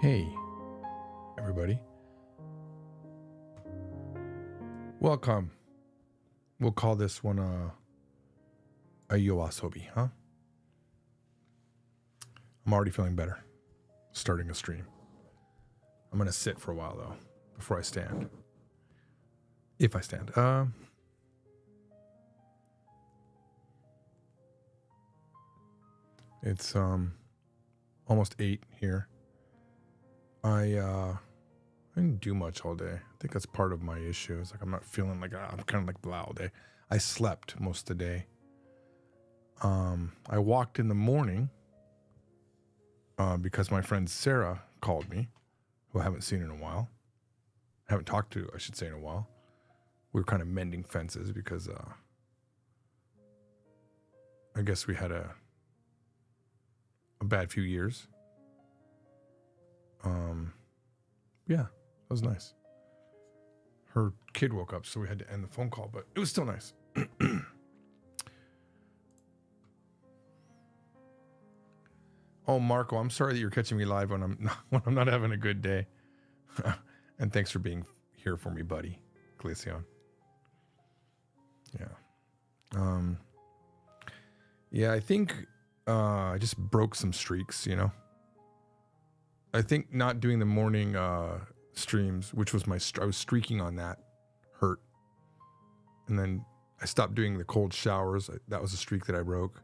Hey, everybody. Welcome. We'll call this one a Yoasobi, huh? I'm already feeling better. Starting a stream. I'm going to sit for a while, though, before I stand. If I stand. It's almost 8 here. I didn't do much all day. I think that's part of my issue. It's like I'm not feeling like I'm kind of like blah all day. I slept most of the day. I walked in the morning because my friend Sarah called me, who I haven't seen in a while. Haven't talked to, I should say, in a while. We were kind of mending fences because I guess we had a bad few years. Yeah, that was nice. Her kid woke up, so we had to end the phone call, but it was still nice. Oh, Marco, I'm sorry that you're catching me live when I'm not having a good day. And thanks for being here for me, buddy. Glaceon. Yeah. Yeah, I think I just broke some streaks, you know. I think not doing the morning streams, which was I was streaking on that, hurt. And then I stopped doing the cold showers. That was a streak that I broke.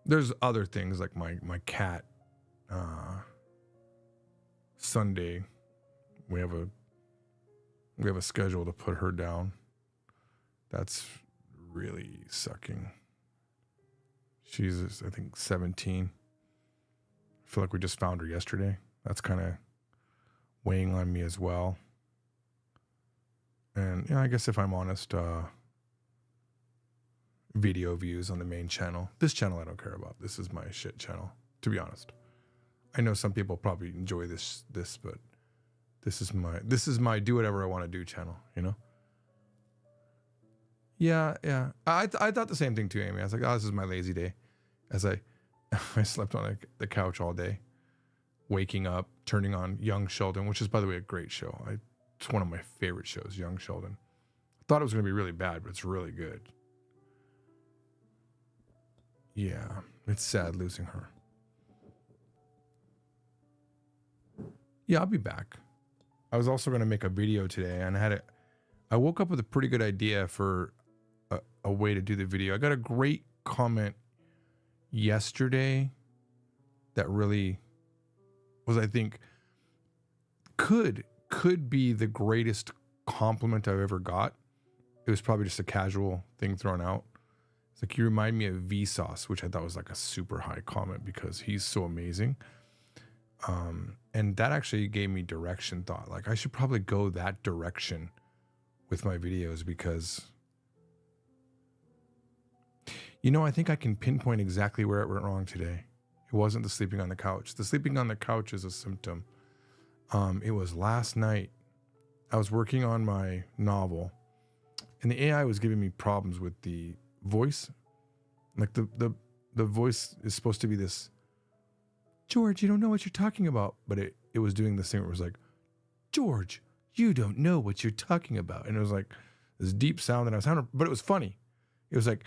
There's other things like my cat. Sunday, we have a schedule to put her down. That's really sucking. She's, I think, 17. I feel like we just found her yesterday. That's kind of weighing on me as well. And, I guess if I'm honest, video views on the main channel. This channel I don't care about. This is my shit channel, to be honest. I know some people probably enjoy this, but this is my do whatever I want to do channel, you know? Yeah. I thought the same thing too, Amy. I was like, oh, this is my lazy day. As I slept on the couch all day, waking up, turning on Young Sheldon, which is, by the way, a great show. It's one of my favorite shows, Young Sheldon. I thought it was going to be really bad, but it's really good. Yeah, it's sad losing her. Yeah, I'll be back. I was also going to make a video today, and I woke up with a pretty good idea for a way to do the video. I got a great comment yesterday that really was, I think, could be the greatest compliment I've ever got. It was probably just a casual thing thrown out. It's like, you remind me of Vsauce, which I thought was like a super high comment because he's so amazing. And that actually gave me direction thought. Like, I should probably go that direction with my videos because, I think I can pinpoint exactly where it went wrong today. It wasn't the sleeping on the couch. The sleeping on the couch is a symptom. It was last night. I was working on my novel, and the AI was giving me problems with the voice. Like the voice is supposed to be this, George, you don't know what you're talking about. But it was doing this thing where it was like, George, you don't know what you're talking about. And it was like this deep sound that I was having, but it was funny. It was like,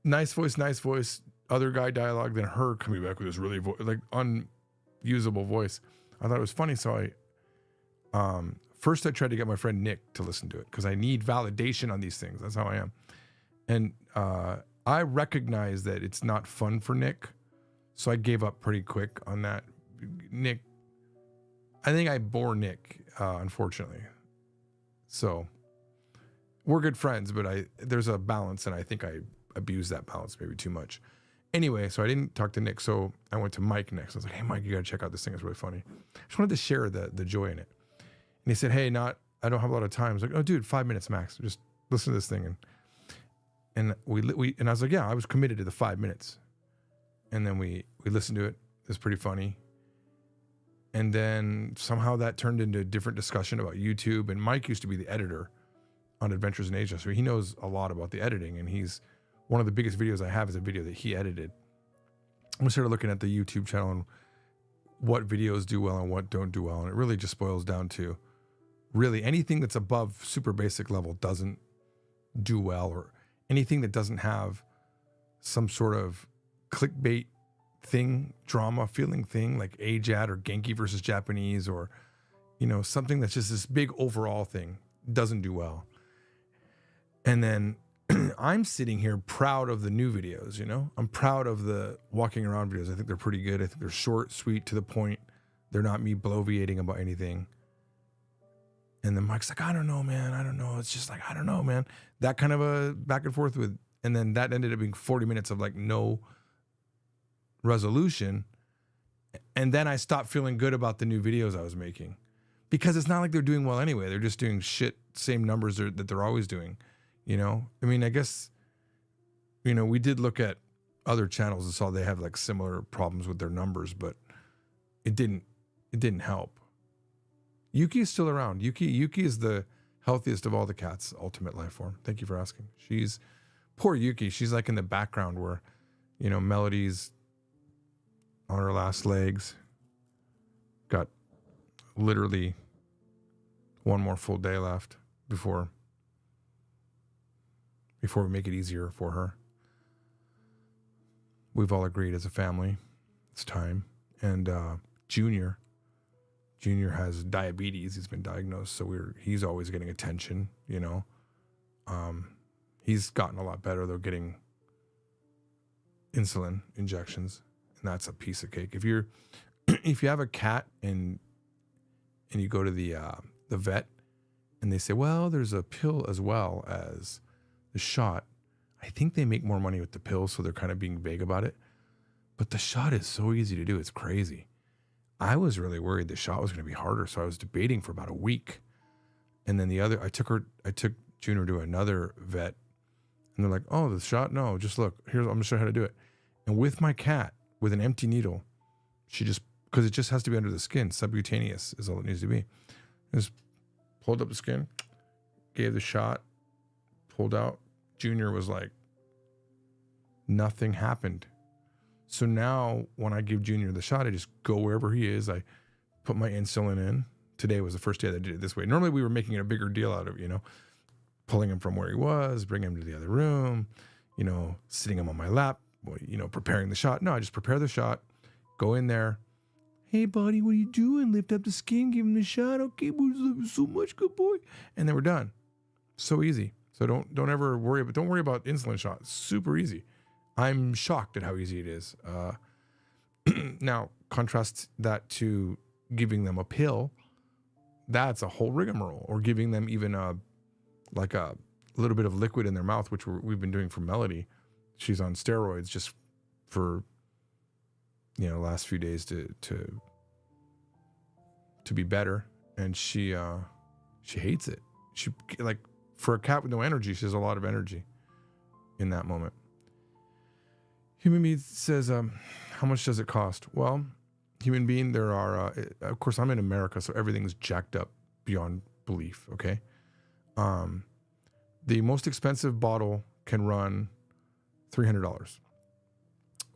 nice voice, other guy dialogue, then her coming back with this really like unusable voice. I thought it was funny. So first I tried to get my friend Nick to listen to it because I need validation on these things. That's how I am. And I recognize that it's not fun for Nick. So I gave up pretty quick on that. Nick, I think I bore Nick, unfortunately. So we're good friends, but there's a balance, and I think I abused that balance maybe too much. Anyway, so I didn't talk to Nick, so I went to Mike next. I was like, hey, Mike, you got to check out this thing. It's really funny. I just wanted to share the joy in it. And he said, hey, I don't have a lot of time. I was like, oh, dude, 5 minutes max. Just listen to this thing. And we I was like, yeah, I was committed to the 5 minutes. And then we listened to it. It was pretty funny. And then somehow that turned into a different discussion about YouTube. And Mike used to be the editor on Adventures in Asia, so he knows a lot about the editing. And one of the biggest videos I have is a video that he edited. I started looking at the YouTube channel and what videos do well and what don't do well. And it really just boils down to really anything that's above super basic level doesn't do well, or anything that doesn't have some sort of clickbait thing, drama feeling thing like AJAD or Genki versus Japanese, or, you know, something that's just this big overall thing doesn't do well. And then I'm sitting here proud of the new videos, you know, I'm proud of the walking around videos. I think they're pretty good. I think they're short, sweet, to the point. They're not me bloviating about anything. And then Mike's like, I don't know, man. I don't know. It's just like, I don't know, man. That kind of a back and forth with, and then that ended up being 40 minutes of like no resolution. And then I stopped feeling good about the new videos I was making, because it's not like they're doing well anyway. They're just doing shit, same numbers that they're always doing, you know? I mean, I guess, you know, we did look at other channels and saw they have like similar problems with their numbers, but it didn't help. Yuki is still around. Yuki is the healthiest of all the cats, ultimate life form. Thank you for asking. Poor Yuki. She's like in the background where, you know, Melody's on her last legs. Got literally one more full day left before we make it easier for her. We've all agreed as a family, it's time. And Junior has diabetes. He's been diagnosed, so he's always getting attention, you know. He's gotten a lot better though, getting insulin injections, and that's a piece of cake. If you have a cat and you go to the vet and they say, well, there's a pill as well as the shot. I think they make more money with the pill, so they're kind of being vague about it. But the shot is so easy to do. It's crazy. I was really worried the shot was going to be harder, so I was debating for about a week. And then I took Junior to another vet, and they're like, "Oh, the shot? No, just look. I'm going to show you how to do it." And with my cat, with an empty needle, because it just has to be under the skin, subcutaneous is all it needs to be. Just pulled up the skin, gave the shot, pulled out. Junior was like, nothing happened. So now when I give Junior the shot, I just go wherever he is. I put my insulin in. Today was the first day that I did it this way. Normally we were making a bigger deal out of, you know, pulling him from where he was, bringing him to the other room, you know, sitting him on my lap, you know, preparing the shot. No, I just prepare the shot, go in there. Hey, buddy, what are you doing? Lift up the skin, give him the shot. Okay, boys, love you so much, good boy. And then we're done. So easy. So don't ever worry, but don't worry about insulin shots. Super easy. I'm shocked at how easy it is. Now, contrast that to giving them a pill. That's a whole rigmarole. Or giving them even a little bit of liquid in their mouth, which we've been doing for Melody. She's on steroids just for, you know, last few days to be better, and she hates it. She, like, for a cat with no energy, she has a lot of energy in that moment. Human Being says, how much does it cost? Well, Human Being, there are, of course, I'm in America, so everything's jacked up beyond belief, okay? The most expensive bottle can run $300,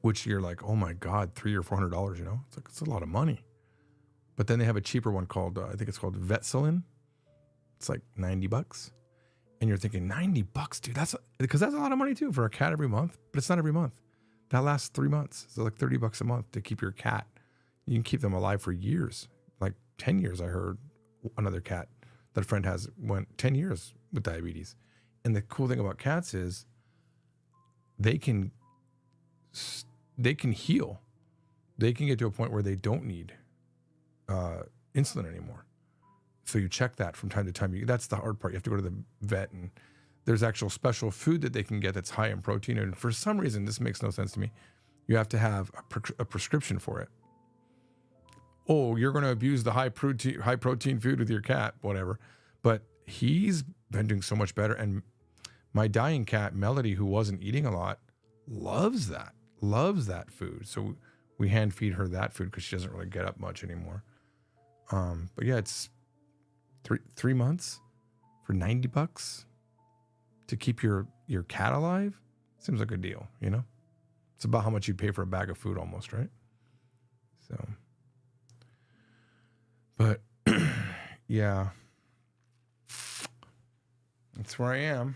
which you're like, oh my God, $300 or $400, you know? It's like, it's a lot of money. But then they have a cheaper one called, I think it's called Vetselin. It's like $90. And you're thinking, $90, dude, because that's a lot of money too for a cat every month, but it's not every month. That lasts 3 months. So like $30 a month to keep your cat. You can keep them alive for years, like 10 years. I heard another cat that a friend has went 10 years with diabetes. And the cool thing about cats is they can heal. They can get to a point where they don't need insulin anymore. So you check that from time to time. That's the hard part. You have to go to the vet, and there's actual special food that they can get that's high in protein. And for some reason, this makes no sense to me. You have to have a prescription for it. Oh, you're going to abuse the high protein food with your cat, whatever. But he's been doing so much better. And my dying cat, Melody, who wasn't eating a lot, loves that food. So we hand feed her that food because she doesn't really get up much anymore. But yeah, it's 3 months for $90 to keep your cat alive. Seems like a deal, you know? It's about how much you'd pay for a bag of food almost, right? So, but yeah, that's where I am.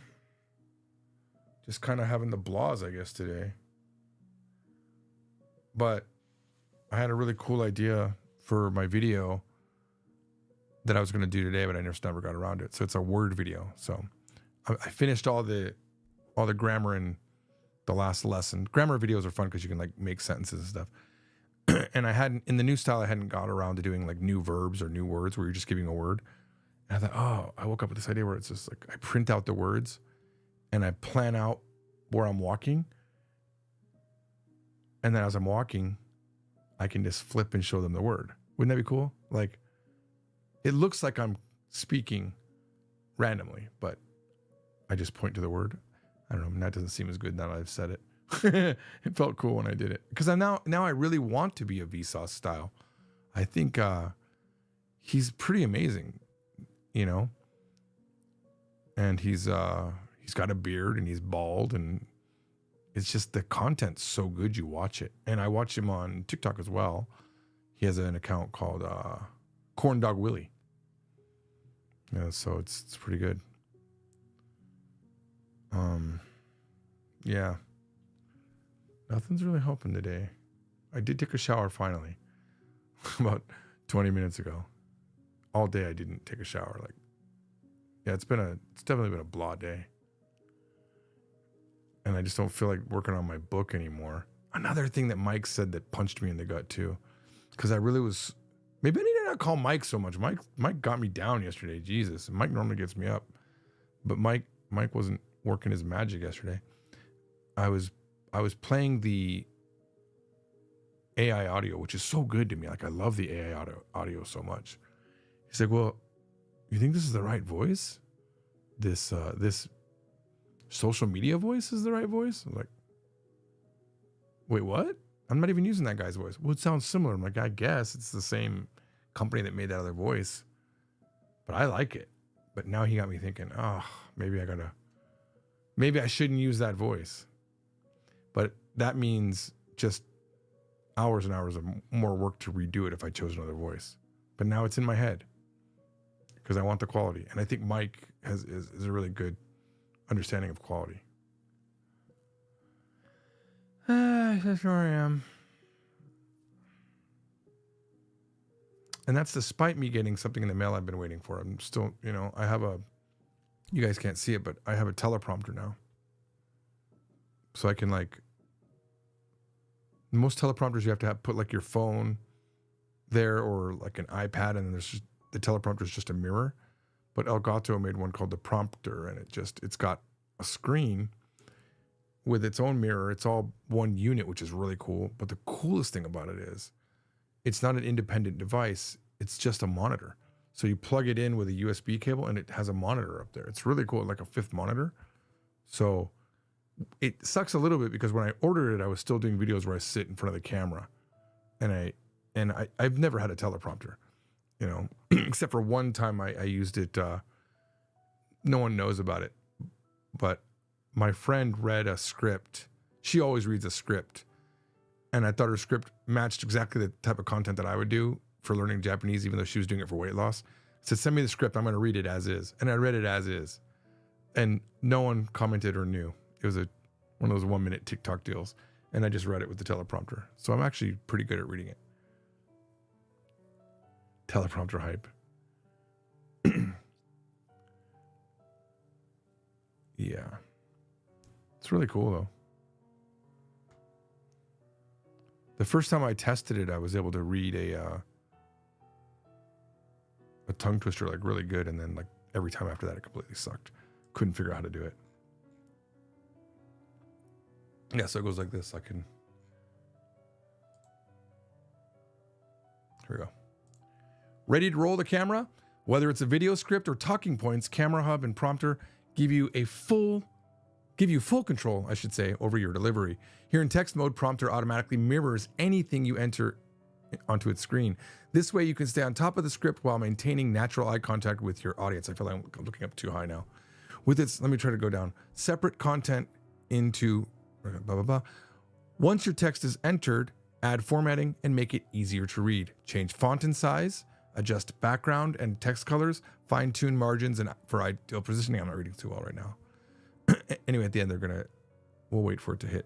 Just kind of having the blahs, I guess, today. But I had a really cool idea for my video that I was going to do today, but I just never got around to it. So it's a word video. So I finished all the grammar in the last lesson. Grammar videos are fun because you can like make sentences and stuff. And I hadn't, in the new style, I hadn't got around to doing like new verbs or new words where you're just giving a word. And I thought, oh, I woke up with this idea where it's just like I print out the words and I plan out where I'm walking. And then as I'm walking, I can just flip and show them the word. Wouldn't that be cool? Like, it looks like I'm speaking randomly, but I just point to the word. I don't know. That doesn't seem as good now that I've said it. It felt cool when I did it because now I really want to be a Vsauce style. I think he's pretty amazing, you know. And he's got a beard and he's bald and it's just the content's so good you watch it. And I watch him on TikTok as well. He has an account called Corn Dog Willie. Yeah, so it's pretty good. Yeah. Nothing's really helping today. I did take a shower finally. About 20 minutes ago. All day I didn't take a shower. Like, yeah, it's definitely been a blah day. And I just don't feel like working on my book anymore. Another thing that Mike said that punched me in the gut too. Because I really was, maybe I need to not call Mike so much. Mike got me down yesterday. Jesus. Mike normally gets me up. But Mike wasn't working his magic yesterday. I was playing the AI audio, which is so good to me. Like I love the AI audio so much. He's like, well, you think this is the right voice? This social media voice is the right voice? I'm like, wait, what? I'm not even using that guy's voice. Well, it sounds similar. I'm like, I guess it's the same company that made that other voice, but I like it. But now he got me thinking, oh, maybe I shouldn't use that voice. But that means just hours and hours of more work to redo it if I chose another voice. But now it's in my head because I want the quality. And I think Mike is a really good understanding of quality. That's where I am. And that's despite me getting something in the mail I've been waiting for. I'm still, I have you guys can't see it, but I have a teleprompter now. So I can most teleprompters you have to put like your phone there or like an iPad, and then the teleprompter is just a mirror. But Elgato made one called the Prompter, and it's got a screen with its own mirror. It's all one unit, which is really cool. But the coolest thing about it is it's not an independent device. It's just a monitor. So you plug it in with a USB cable and it has a monitor up there. It's really cool, like a fifth monitor. So it sucks a little bit because when I ordered it, I was still doing videos where I sit in front of the camera. And I've never had a teleprompter, except for one time I used it. No one knows about it, but my friend read a script. She always reads a script. And I thought her script matched exactly the type of content that I would do for learning Japanese, even though she was doing it for weight loss. I said, send me the script. I'm going to read it as is. And I read it as is. And no one commented or knew. It was one of those 1-minute TikTok deals. And I just read it with the teleprompter. So I'm actually pretty good at reading it. Teleprompter hype. Yeah. It's really cool though. The first time I tested it, I was able to read a tongue twister like really good, and then like every time after that it completely sucked. Couldn't figure out how to do it. Yeah, so it goes like this. Here we go. Ready to roll the camera? Whether it's a video script or talking points, Camera Hub and Prompter give you full control, I should say, over your delivery. Here in text mode, Prompter automatically mirrors anything you enter onto its screen. This way you can stay on top of the script while maintaining natural eye contact with your audience. I feel like I'm looking up too high now. With its, let me try to go down. Separate content into blah, blah, blah. Once your text is entered, add formatting and make it easier to read. Change font and size, adjust background and text colors, fine-tune margins, and for ideal positioning. I'm not reading too well right now. Anyway, at the end, we'll wait for it to hit.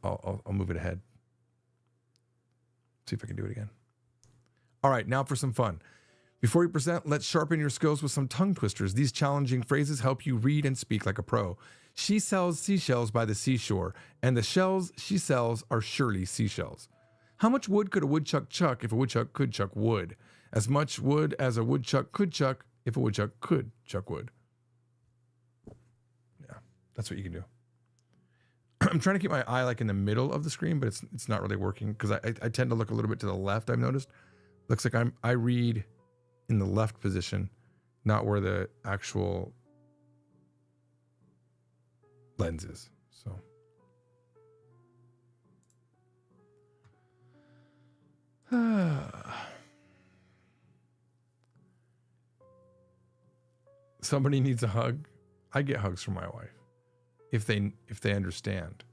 I'll move it ahead. See if I can do it again. All right, now for some fun. Before you present, let's sharpen your skills with some tongue twisters. These challenging phrases help you read and speak like a pro. She sells seashells by the seashore, and the shells she sells are surely seashells. How much wood could a woodchuck chuck if a woodchuck could chuck wood? As much wood as a woodchuck could chuck if a woodchuck could chuck wood. Yeah, that's what you can do. I'm trying to keep my eye like in the middle of the screen, but it's not really working because I tend to look a little bit to the left, I've noticed. Looks like I read in the left position, not where the actual lens is. So somebody needs a hug. I get hugs from my wife if they understand.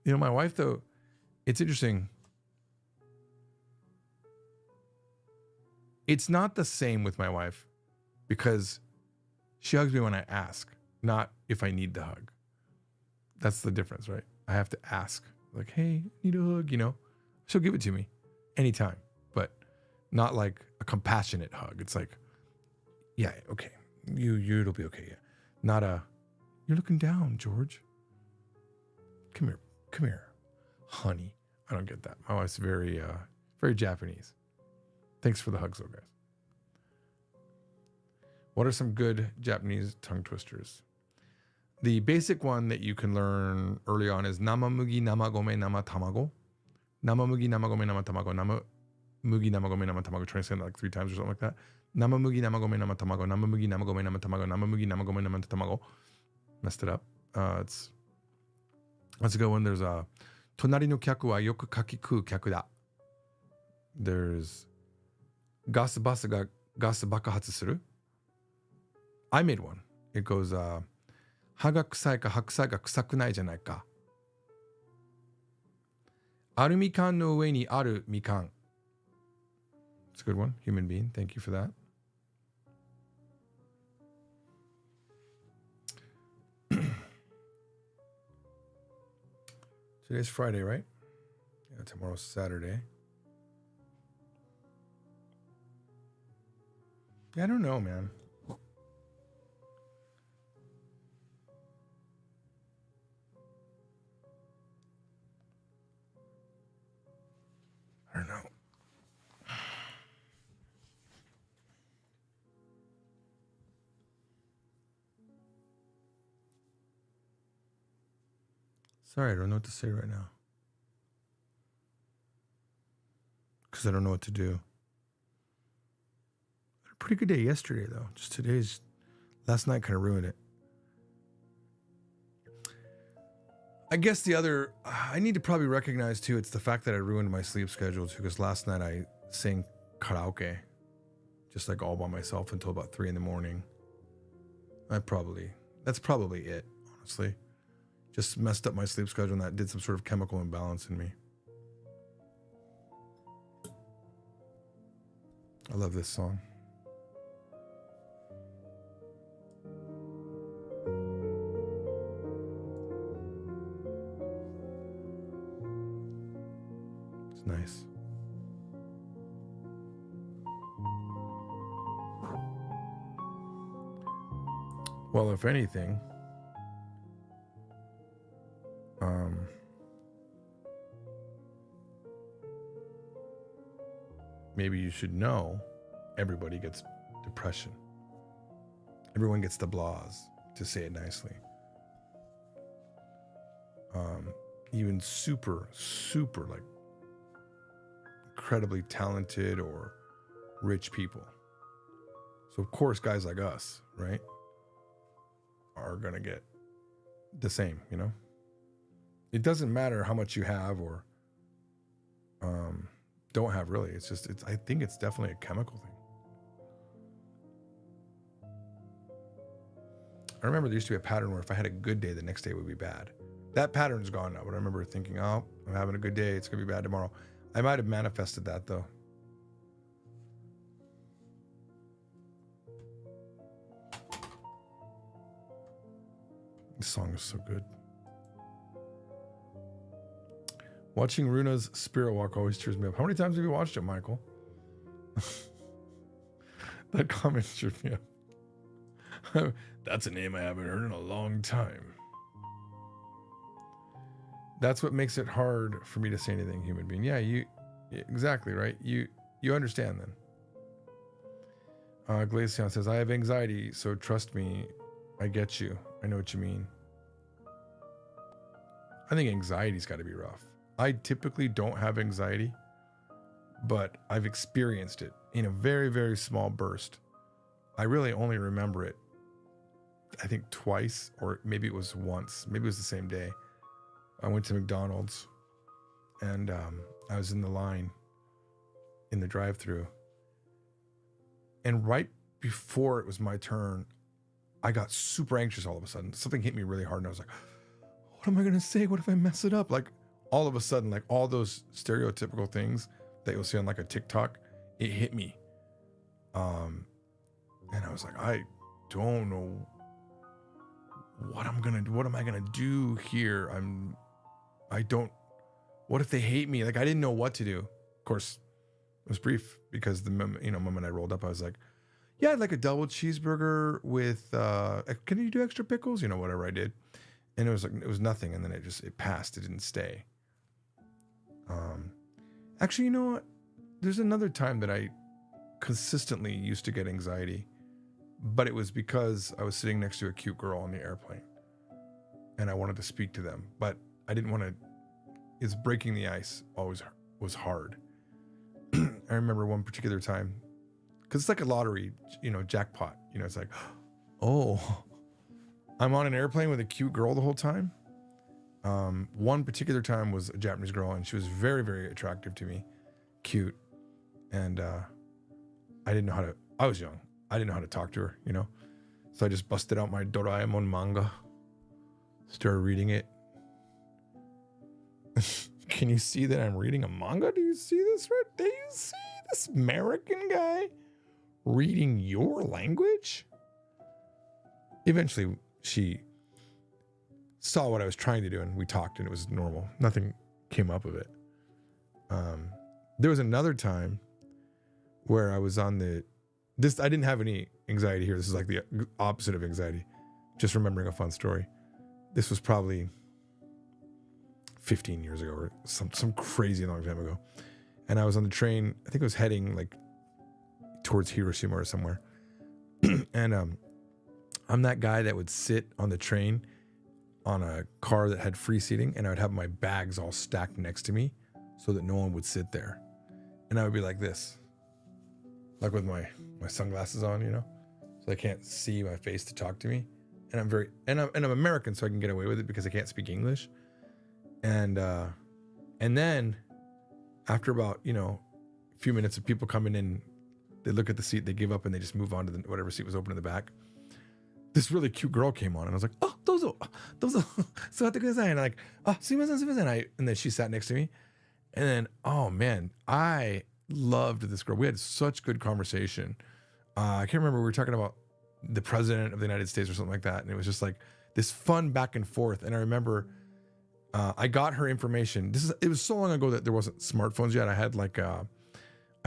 You know, my wife though, it's interesting. It's not the same with my wife because she hugs me when I ask, not if I need the hug. That's the difference, right? I have to ask, like, hey, need a hug, you know? She'll give it to me anytime, but not like a compassionate hug. It's like, yeah, okay, it'll be okay. Yeah. Not a, you're looking down, George. Come here, honey. I don't get that. My wife's very Japanese. Thanks for the hugs, though, guys. What are some good Japanese tongue twisters? The basic one that you can learn early on is namamugi namagome nama tamago. Namamugi namagome nama tamago. Namamugi namagome nama tamago. Trying to say that like 3 times or something like that. Namamugi namagome nama tamago. Namamugi namagome nama tamago. Namamugi namagome nama tamago. Messed it up. That's a good one. There's a tonari no kyaku wa yoku kakiku kyaku da. There's gas bus ga gas bakahatsu suru. I made one. It goes, ha ga kusai ka hakusai ga kusaku nai janai ka. Aru mikan no ue ni aru mikan. It's a good one. Human being. Thank you for that. Today's Friday, right? Yeah, tomorrow's Saturday. Yeah, I don't know, man. I don't know. Sorry, I don't know what to say right now. Because I don't know what to do. Pretty good day yesterday, though. Just last night kind of ruined it. I guess I need to probably recognize too, it's the fact that I ruined my sleep schedule too, because last night I sang karaoke, just like all by myself until about 3 a.m. That's probably it, honestly. Just messed up my sleep schedule and that did some sort of chemical imbalance in me. I love this song. It's nice. Well, if anything, maybe you should know everybody gets depression. Everyone gets the blahs, to say it nicely. Even super like incredibly talented or rich people. So of course, guys like us, right, are gonna get the same, you know? It doesn't matter how much you have or don't have, really. I think it's definitely a chemical thing. I remember there used to be a pattern where if I had a good day, the next day would be bad. That pattern's gone now, but I remember thinking, oh, I'm having a good day. It's going to be bad tomorrow. I might have manifested that though. This song is so good. Watching Runa's Spirit Walk always cheers me up. How many times have you watched it, Michael? That comment cheered me up. That's a name I haven't heard in a long time. That's what makes it hard for me to say anything, human being. Yeah, exactly, right? You understand then. Glacian says, I have anxiety, so trust me, I get you. I know what you mean. I think anxiety's got to be rough. I typically don't have anxiety, but I've experienced it in a very, very small burst. I really only remember it, I think twice, or maybe it was once. Maybe it was the same day. I went to McDonald's and I was in the line in the drive-thru. And right before it was my turn, I got super anxious all of a sudden. Something hit me really hard and I was like, what am I going to say? What if I mess it up? Like all of a sudden, like all those stereotypical things that you'll see on like a TikTok, it hit me. And I was like, I don't know what I'm going to do. What am I going to do here? What if they hate me? Like, I didn't know what to do. Of course, it was brief because the moment I rolled up, I was like, yeah, I'd like a double cheeseburger with, can you do extra pickles? Whatever I did. And it was nothing. And then it passed. It didn't stay. Actually, you know what? There's another time that I consistently used to get anxiety, but it was because I was sitting next to a cute girl on the airplane and I wanted to speak to them, but I didn't want to. It's breaking the ice always was hard. I remember one particular time, because it's like a lottery, jackpot. It's like, oh, I'm on an airplane with a cute girl the whole time. One particular time was a Japanese girl, and she was very, very attractive to me, cute, and I didn't know how to. I was young. I didn't know how to talk to her, So I just busted out my Doraemon manga, started reading it. Can you see that I'm reading a manga? Do you see this right? Do you see this American guy reading your language? Eventually, she saw what I was trying to do, and we talked, and it was normal. Nothing came up of it. There was another time where I was on I didn't have any anxiety here. This is like the opposite of anxiety. Just remembering a fun story. This was probably 15 years ago or some crazy long time ago. And I was on the train. I think I was heading like towards Hiroshima or somewhere. And I'm that guy that would sit on the train on a car that had free seating, and I would have my bags all stacked next to me so that no one would sit there. And I would be like this, like with my sunglasses on, so they can't see my face to talk to me. And I'm American, so I can get away with it because I can't speak English. And then after about, a few minutes of people coming in, they look at the seat, they give up, and they just move on to whatever seat was open in the back. This really cute girl came on, and I was like, oh, dozo, so and like, oh, sumimasen. And then she sat next to me. And then, oh man, I loved this girl. We had such good conversation. I can't remember, we were talking about the president of the United States or something like that. And it was just like this fun back and forth. And I remember I got her information. It was so long ago that there wasn't smartphones yet. I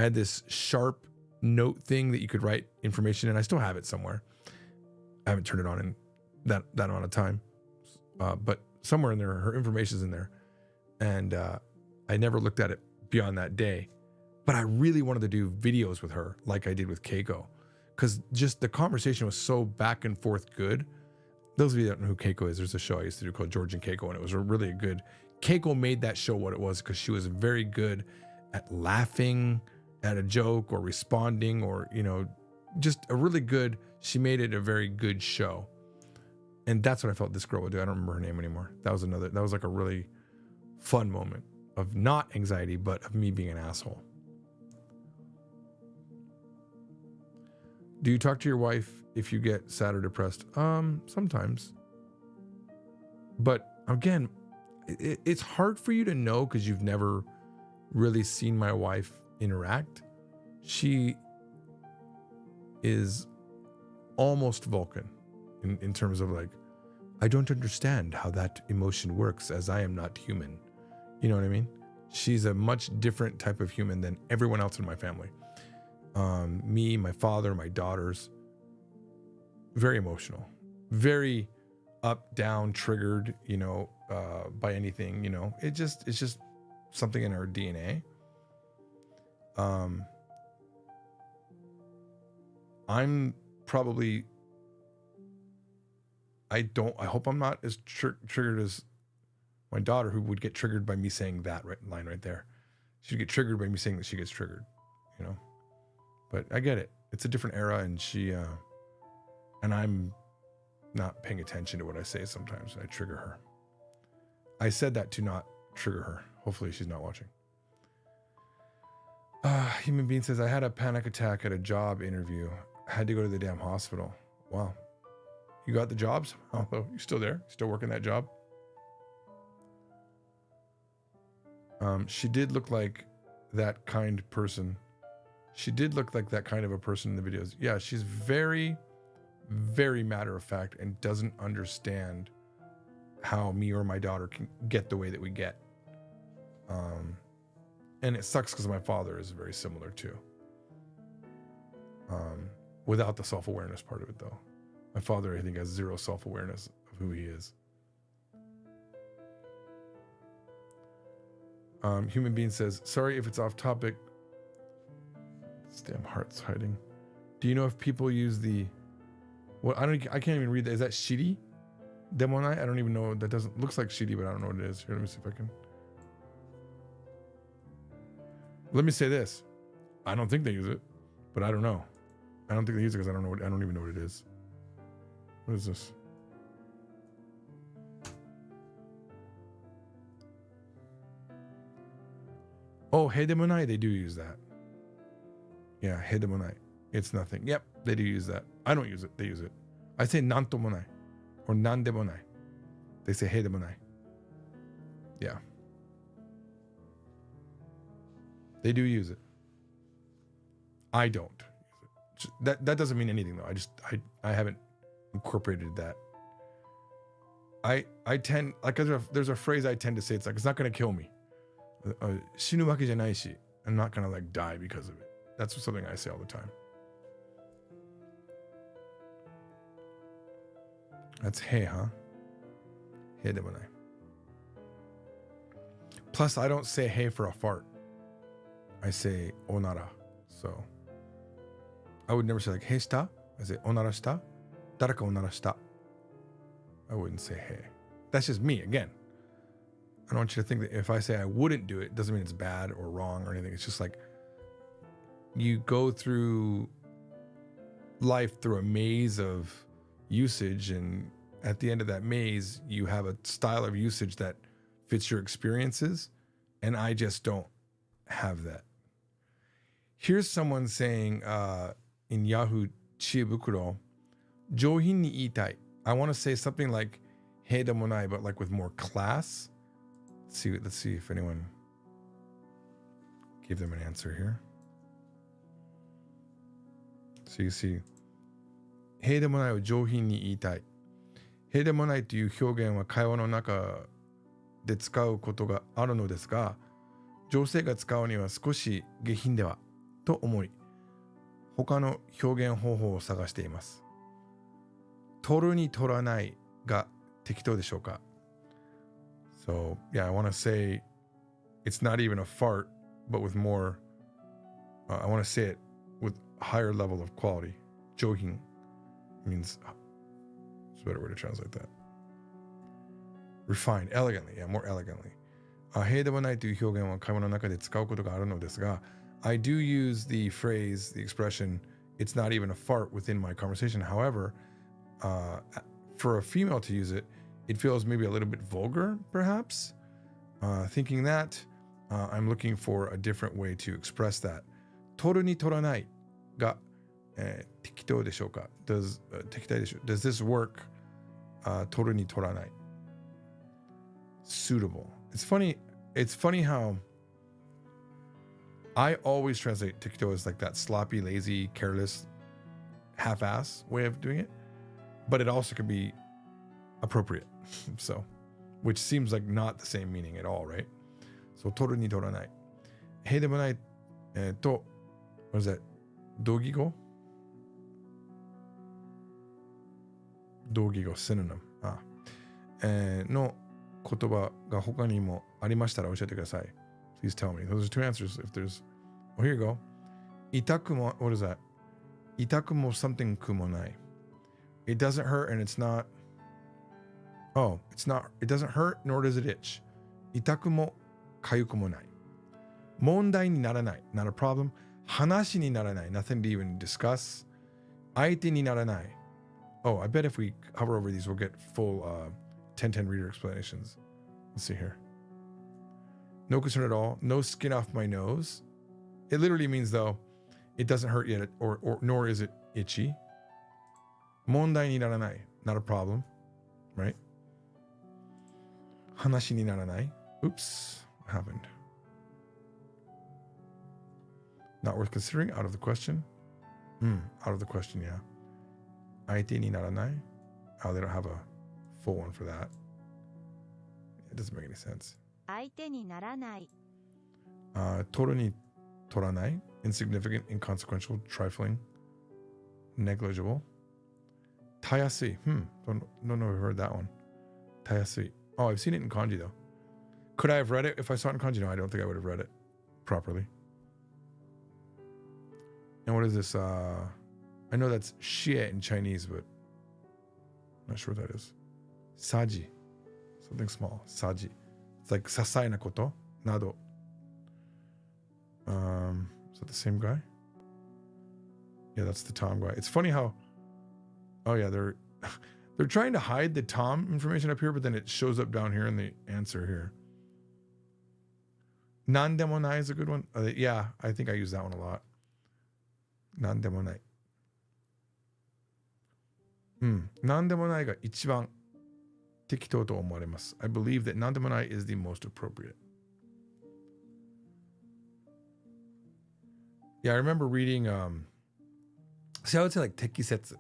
had this sharp note thing that you could write information in. I still have it somewhere. I haven't turned it on in that amount of time. But somewhere in there, her information's in there. And I never looked at it beyond that day. But I really wanted to do videos with her like I did with Keiko. Because just the conversation was so back and forth good. Those of you that don't know who Keiko is, there's a show I used to do called George and Keiko, and it was really good. Keiko made that show what it was because she was very good at laughing at a joke or responding or, just a really good, she made it a very good show. And that's what I felt this girl would do. I don't remember her name anymore. That was like a really fun moment of not anxiety, but of me being an asshole. Do you talk to your wife if you get sad or depressed? Sometimes. But Again, it's hard for you to know because you've never really seen my wife interact. She is almost Vulcan in terms of like, I don't understand how that emotion works as I am not human. You know what I mean? She's a much different type of human than everyone else in my family. Me, my father, my daughters, very emotional, very up, down, triggered, by anything, it's just something in our DNA. I'm probably, I hope I'm not as triggered as my daughter, who would get triggered by me saying that line right there. She'd get triggered by me saying that she gets triggered, but I get it. It's a different era, and and I'm not paying attention to what I say sometimes. I trigger her. I said that to not trigger her. Hopefully she's not watching. Human Being says, I had a panic attack at a job interview. I had to go to the damn hospital. Wow. You got the jobs? Oh, you still there? Still working that job? She did look like that kind person. She did look like that kind of a person in the videos. Yeah, she's very, very matter of fact and doesn't understand how me or my daughter can get the way that we get. And it sucks because my father is very similar too. Without the self-awareness part of it though. My father, I think, has zero self-awareness of who he is. Human Being says, sorry if it's off topic. This damn heart's hiding. Do you know if people use the, I can't even read that. Is that Shiri? Demonai? I don't even know. That looks like Shiri, but I don't know what it is. Here, let me see if I can. Let me say this. I don't think they use it, but I don't know. I don't think they use it because I don't even know what it is. What is this? Oh, Heidemonai, they do use that. Yeah, Heidemonai. It's nothing. Yep, they do use that. I don't use it. They use it. I say Nantomonai or Nandemonai. They say Heidemonai. Yeah. They do use it. I don't use it. That doesn't mean anything though. I haven't incorporated that. I tend, like, there's a phrase I tend to say. It's like, it's not going to kill me. 死ぬわけじゃないし I'm not going to like die because of it. That's something I say all the time. That's hey, huh? Hey, demonai. Plus, I don't say hey for a fart. I say onara. So I would never say like hey shita. I say onara shita. Daraka onara shita. I wouldn't say hey. That's just me again. I don't want you to think that if I say I wouldn't do it, doesn't mean it's bad or wrong or anything. It's just like you go through life through a maze of usage, and at the end of that maze, you have a style of usage that fits your experiences, and I just don't have that. Here's someone saying in Yahoo Chiebukuro, Jouhin ni iitai. I want to say something like hey demonai, but like with more class. Let's see if anyone gave them an answer here. So you see, へいでもないを上品に言いたい。へいでもないという表現は会話の中で使うことがあるのですが、女性が使うには少し下品ではと思い、他の表現方法を探しています。取るに取らないが適当でしょうか? So, yeah, I want to say it's not even a fart, but with more, I want to say it with a higher level of quality. Jouhin means, it's a better way to translate that. Refined, elegantly, yeah, more elegantly. へいでもないという表現は会話の中で使うことがあるのですが、I do use the phrase, the expression, it's not even a fart within my conversation. However, for a female to use it, it feels maybe a little bit vulgar, perhaps. Thinking that, I'm looking for a different way to express that. 取るに取らないが、適当でしょうか? Does this work? 取るに取らない. suitable. It's funny. It's funny how I always translate tikito as like that sloppy, lazy, careless, half-ass way of doing it, but it also could be appropriate. So, which seems like not the same meaning at all, right? So, toru ni toranai. Hei demo nai, what is that? Dogigo? Dogigo, synonym. の言葉が他にもありましたら教えてください. Please tell me. Those are two answers. If there's, well, here you go. 痛くも, what is that? 痛くも something くもない. It doesn't hurt and it's not. Oh, it's not. It doesn't hurt nor does it itch. 痛くもかゆくもない. 問題にならない. Not a problem. 話にならない. Nothing to even discuss. 相手にならない. Oh, I bet if we hover over these, we'll get full 1010 reader explanations. Let's see here. No concern at all. No skin off my nose. It literally means, though, it doesn't hurt yet, or nor is it itchy. 問題にならない. Not a problem, right? 話にならない. Oops, what happened? Not worth considering. Out of the question. Out of the question, yeah. 相手にならない. Oh, they don't have a full one for that. It doesn't make any sense. 相手にならない. 取るに取らない. Insignificant, inconsequential, trifling, negligible. たやすい. Don't know if I've heard that one. たやすい. Oh, I've seen it in kanji though. Could I have read it if I saw it in kanji? No, I don't think I would have read it properly. And what is this? I know that's xie in Chinese, but I'm not sure what that is. Saji. Something small. Saji. It's like sasai na koto. Nado. Is that the same guy? Yeah, that's the Tom guy. It's funny how, oh yeah, they're trying to hide the Tom information up here, but then it shows up down here in the answer here. Nandemo nai is a good one. Yeah, I think I use that one a lot. Nandemo nai. 何でもないが一番適当と思われます. I believe that 何でもない is the most appropriate. Yeah, I remember reading, see, I would say like 適切.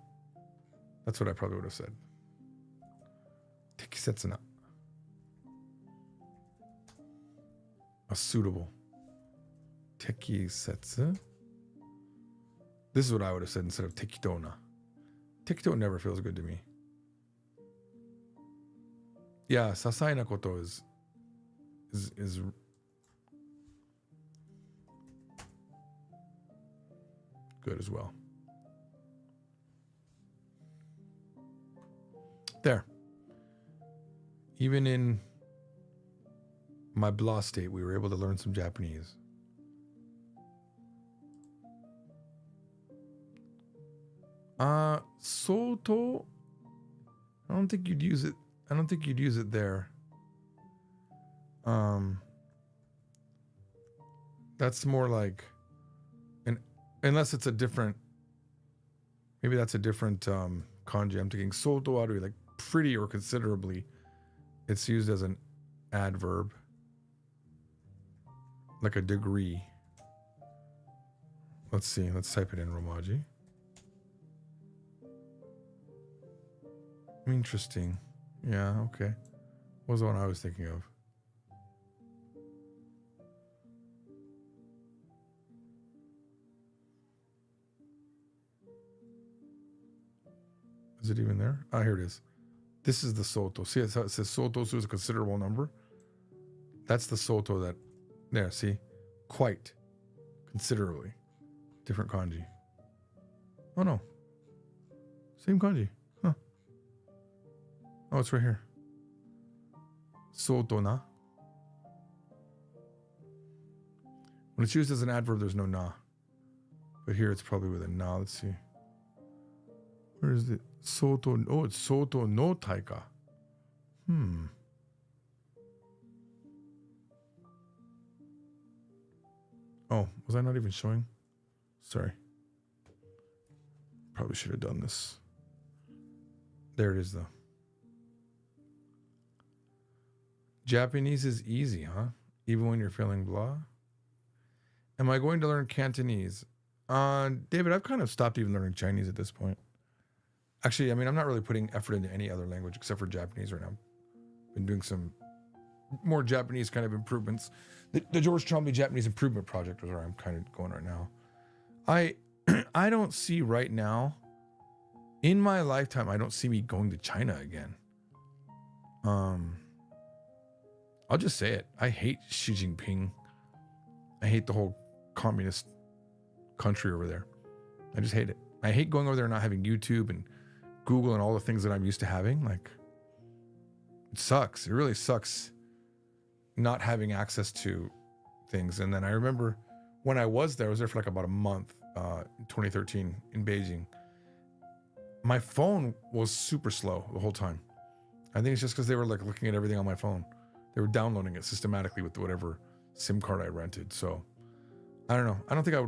That's what I probably would have said. 適切な. A suitable. 適切? This is what I would have said instead of 適当な. Tikto never feels good to me. Yeah, sasai na koto is good as well. There. Even in my blah state, we were able to learn some Japanese. Soto, I don't think you'd use it. I don't think you'd use it there. That's more like, unless it's a different, maybe that's a different kanji. I'm thinking soto aru, like pretty or considerably. It's used as an adverb, like a degree. Let's see. Let's type it in Romaji. Interesting. Yeah, okay. What was the one I was thinking of? Is it even there? Ah, here it is. This is the soto. See, it says soto, so it's a considerable number. That's the soto that, there, see? Quite. Considerably. Different kanji. Oh, no. Same kanji. Huh. Oh, it's right here. Soto na. When it's used as an adverb, there's no na. But here it's probably with a na. Let's see. Where is it? Soto. Oh, it's soto no taika. Oh, was I not even showing? Sorry. Probably should have done this. There it is, though. Japanese is easy, huh? Even when you're feeling blah. Am I going to learn Cantonese? David, I've kind of stopped even learning Chinese at this point. Actually, I mean, I'm not really putting effort into any other language except for Japanese right now. Been doing some more Japanese kind of improvements. The George Trombley Japanese Improvement Project is where I'm kind of going right now. I don't see right now, in my lifetime, I don't see me going to China again. I'll just say it. I hate Xi Jinping. I hate the whole communist country over there. I just hate it. I hate going over there and not having YouTube and Google and all the things that I'm used to having. Like, it sucks. It really sucks not having access to things. And then I remember when I was there for like about a month, in 2013 in Beijing. My phone was super slow the whole time. I think it's just because they were like looking at everything on my phone. They were downloading it systematically with whatever SIM card I rented. So I don't know. I don't think I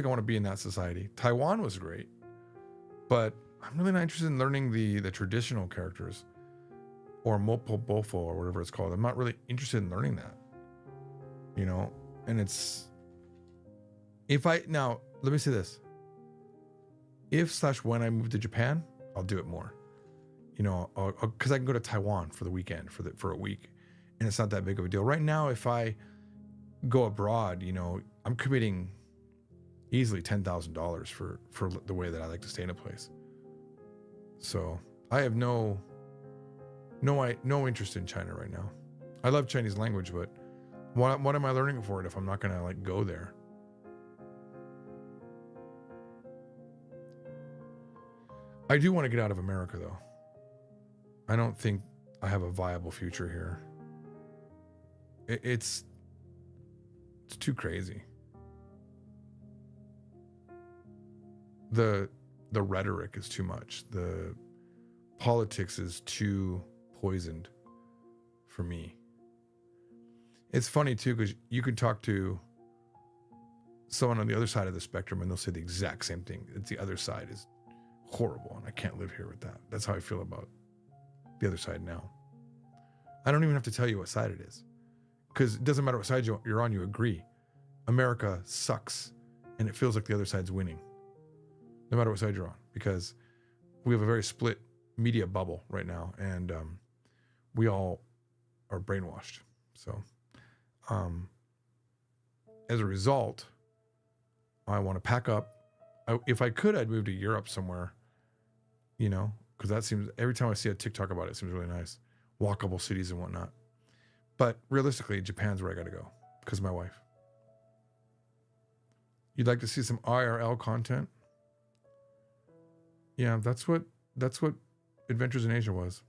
want to be in that society. Taiwan was great, but I'm really not interested in learning the traditional characters or Mopo Bofo or whatever it's called. I'm not really interested in learning that, you know? And it's, now let me say this. If/when I move to Japan, I'll do it more, you know, cause I can go to Taiwan for the weekend for a week and it's not that big of a deal. Right now, if I go abroad, you know, I'm committing easily $10,000 for the way that I like to stay in a place. So I have no interest in China right now. I love Chinese language, but what am I learning for it if I'm not gonna like go there? I do want to get out of America though. I don't think I have a viable future here. It's too crazy. The rhetoric is too much. The politics is too poisoned for me. It's funny too, because you could talk to someone on the other side of the spectrum and they'll say the exact same thing. It's the other side is horrible and I can't live here with that. That's how I feel about the other side now. I don't even have to tell you what side it is, because it doesn't matter what side you're on, you agree. America sucks and it feels like the other side's winning, no matter what side you're on, because we have a very split media bubble right now, and we all are brainwashed. So as a result, I want to pack up. If I could, I'd move to Europe somewhere, you know, because that seems, every time I see a TikTok about it, it seems really nice. Walkable cities and whatnot. But realistically, Japan's where I got to go because of my wife. You'd like to see some IRL content? Yeah, that's what Adventures in Asia was.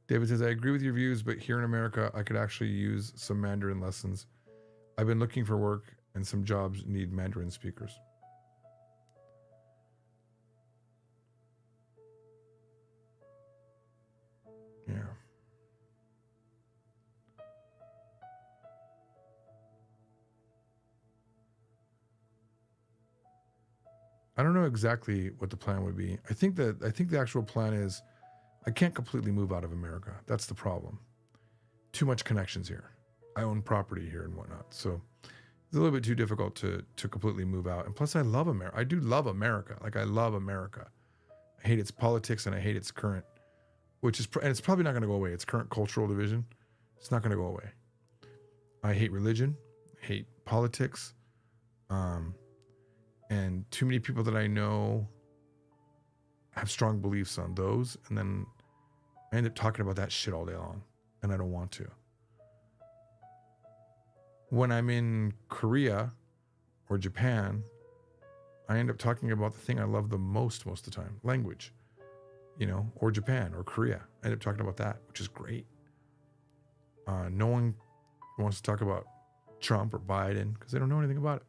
David says, I agree with your views, but here in America, I could actually use some Mandarin lessons. I've been looking for work and some jobs need Mandarin speakers. Yeah. I don't know exactly what the plan would be. I think the actual plan is I can't completely move out of America. That's the problem. Too much connections here. I own property here and whatnot. So it's a little bit too difficult to completely move out. And plus I love America. I do love America. Like I love America. I hate its politics and I hate its current, and it's probably not going to go away. Its current cultural division. It's not going to go away. I hate religion, hate politics. And too many people that I know have strong beliefs on those. And then I end up talking about that shit all day long. And I don't want to. When I'm in Korea or Japan, I end up talking about the thing I love the most of the time, language, you know, or Japan or Korea. I end up talking about that, which is great. No one wants to talk about Trump or Biden because they don't know anything about it.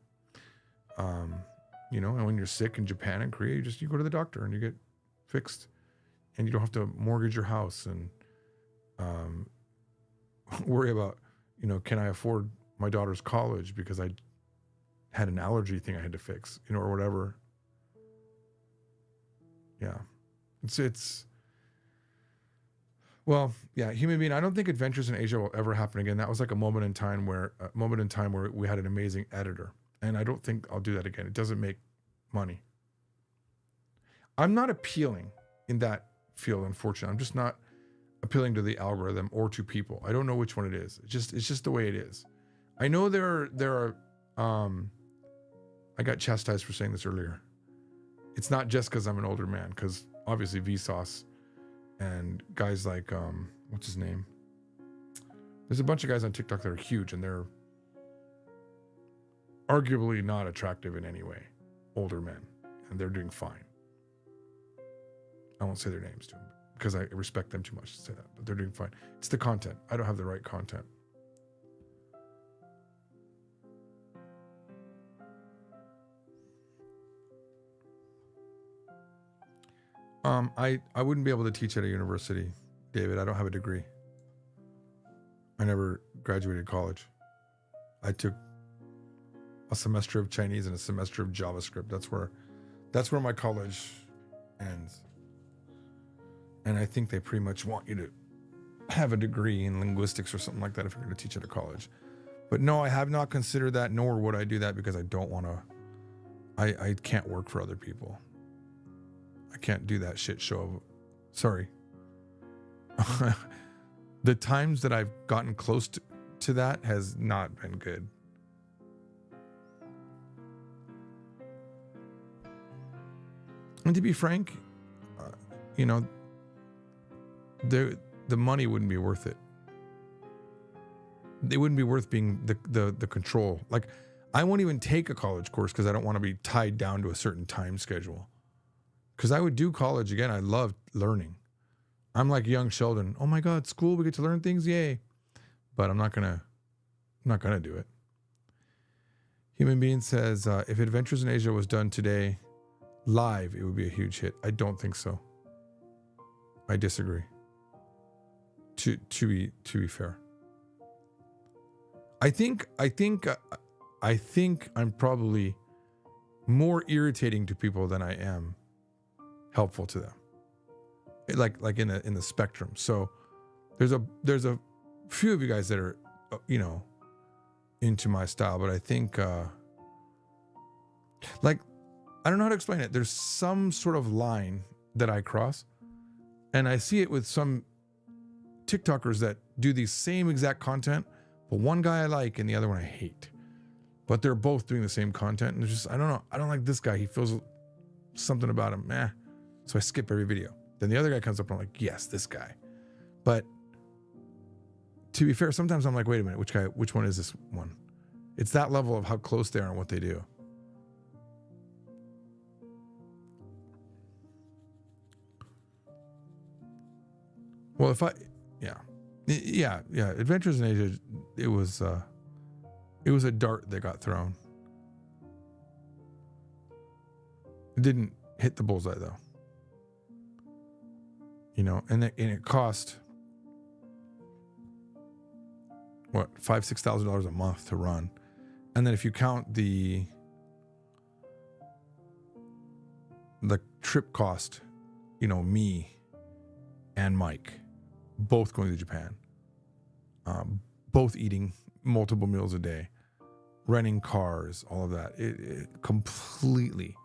You know, and when you're sick in Japan and Korea, you go to the doctor and you get fixed, and you don't have to mortgage your house and worry about, you know, can I afford my daughter's college because I had an allergy thing I had to fix, you know, or whatever. Yeah, it's Well, yeah, human being. I don't think Adventures in Asia will ever happen again. That was like a moment in time where we had an amazing editor, and I don't think I'll do that again. It doesn't make money. I'm not appealing in that field, unfortunately. I'm just not appealing to the algorithm or to people. I don't know which one it is. It's just the way it is. I know there are I got chastised for saying this earlier. It's not just because I'm an older man, because obviously Vsauce and guys like what's his name? There's a bunch of guys on TikTok that are huge and they're arguably not attractive in any way. Older men, and they're doing fine. I won't say their names to them because I respect them too much to say that, but they're doing fine. It's the content. I don't have the right content. I wouldn't be able to teach at a university, David. I don't have a degree. I never graduated college. I took a semester of Chinese and a semester of JavaScript. That's where my college ends. And I think they pretty much want you to have a degree in linguistics or something like that if you're going to teach at a college. But no, I have not considered that, nor would I do that because I don't want to. I can't work for other people. I can't do that shit show. Sorry. The times that I've gotten close to that has not been good. And to be frank, the money wouldn't be worth it. It wouldn't be worth being the control. Like, I won't even take a college course because I don't want to be tied down to a certain time schedule. Because I would do college again. I love learning. I'm like young Sheldon. Oh my God, school, we get to learn things, yay! But I'm not gonna do it. Human Being says, if Adventures in Asia was done today live, it would be a huge hit. I don't think so. I disagree. To be fair, I think I'm probably more irritating to people than I am helpful to them. Like in the spectrum. So there's a few of you guys that are into my style, but I think like, I don't know how to explain it. There's some sort of line that I cross, and I see it with some TikTokers that do the same exact content, but one guy I like and the other one I hate. But they're both doing the same content, and it's just, I don't know. I don't like this guy. He feels something about him. So I skip every video. Then the other guy comes up and I'm like, yes, this guy. But to be fair, sometimes I'm like, wait a minute, which one is this one? It's that level of how close they are and what they do. Well, Adventures in Asia, it was a dart that got thrown. It didn't hit the bullseye though. And it cost what, $5,000-$6,000 a month to run, and then if you count the trip cost, me and Mike both going to Japan, both eating multiple meals a day, renting cars, all of that, it completely,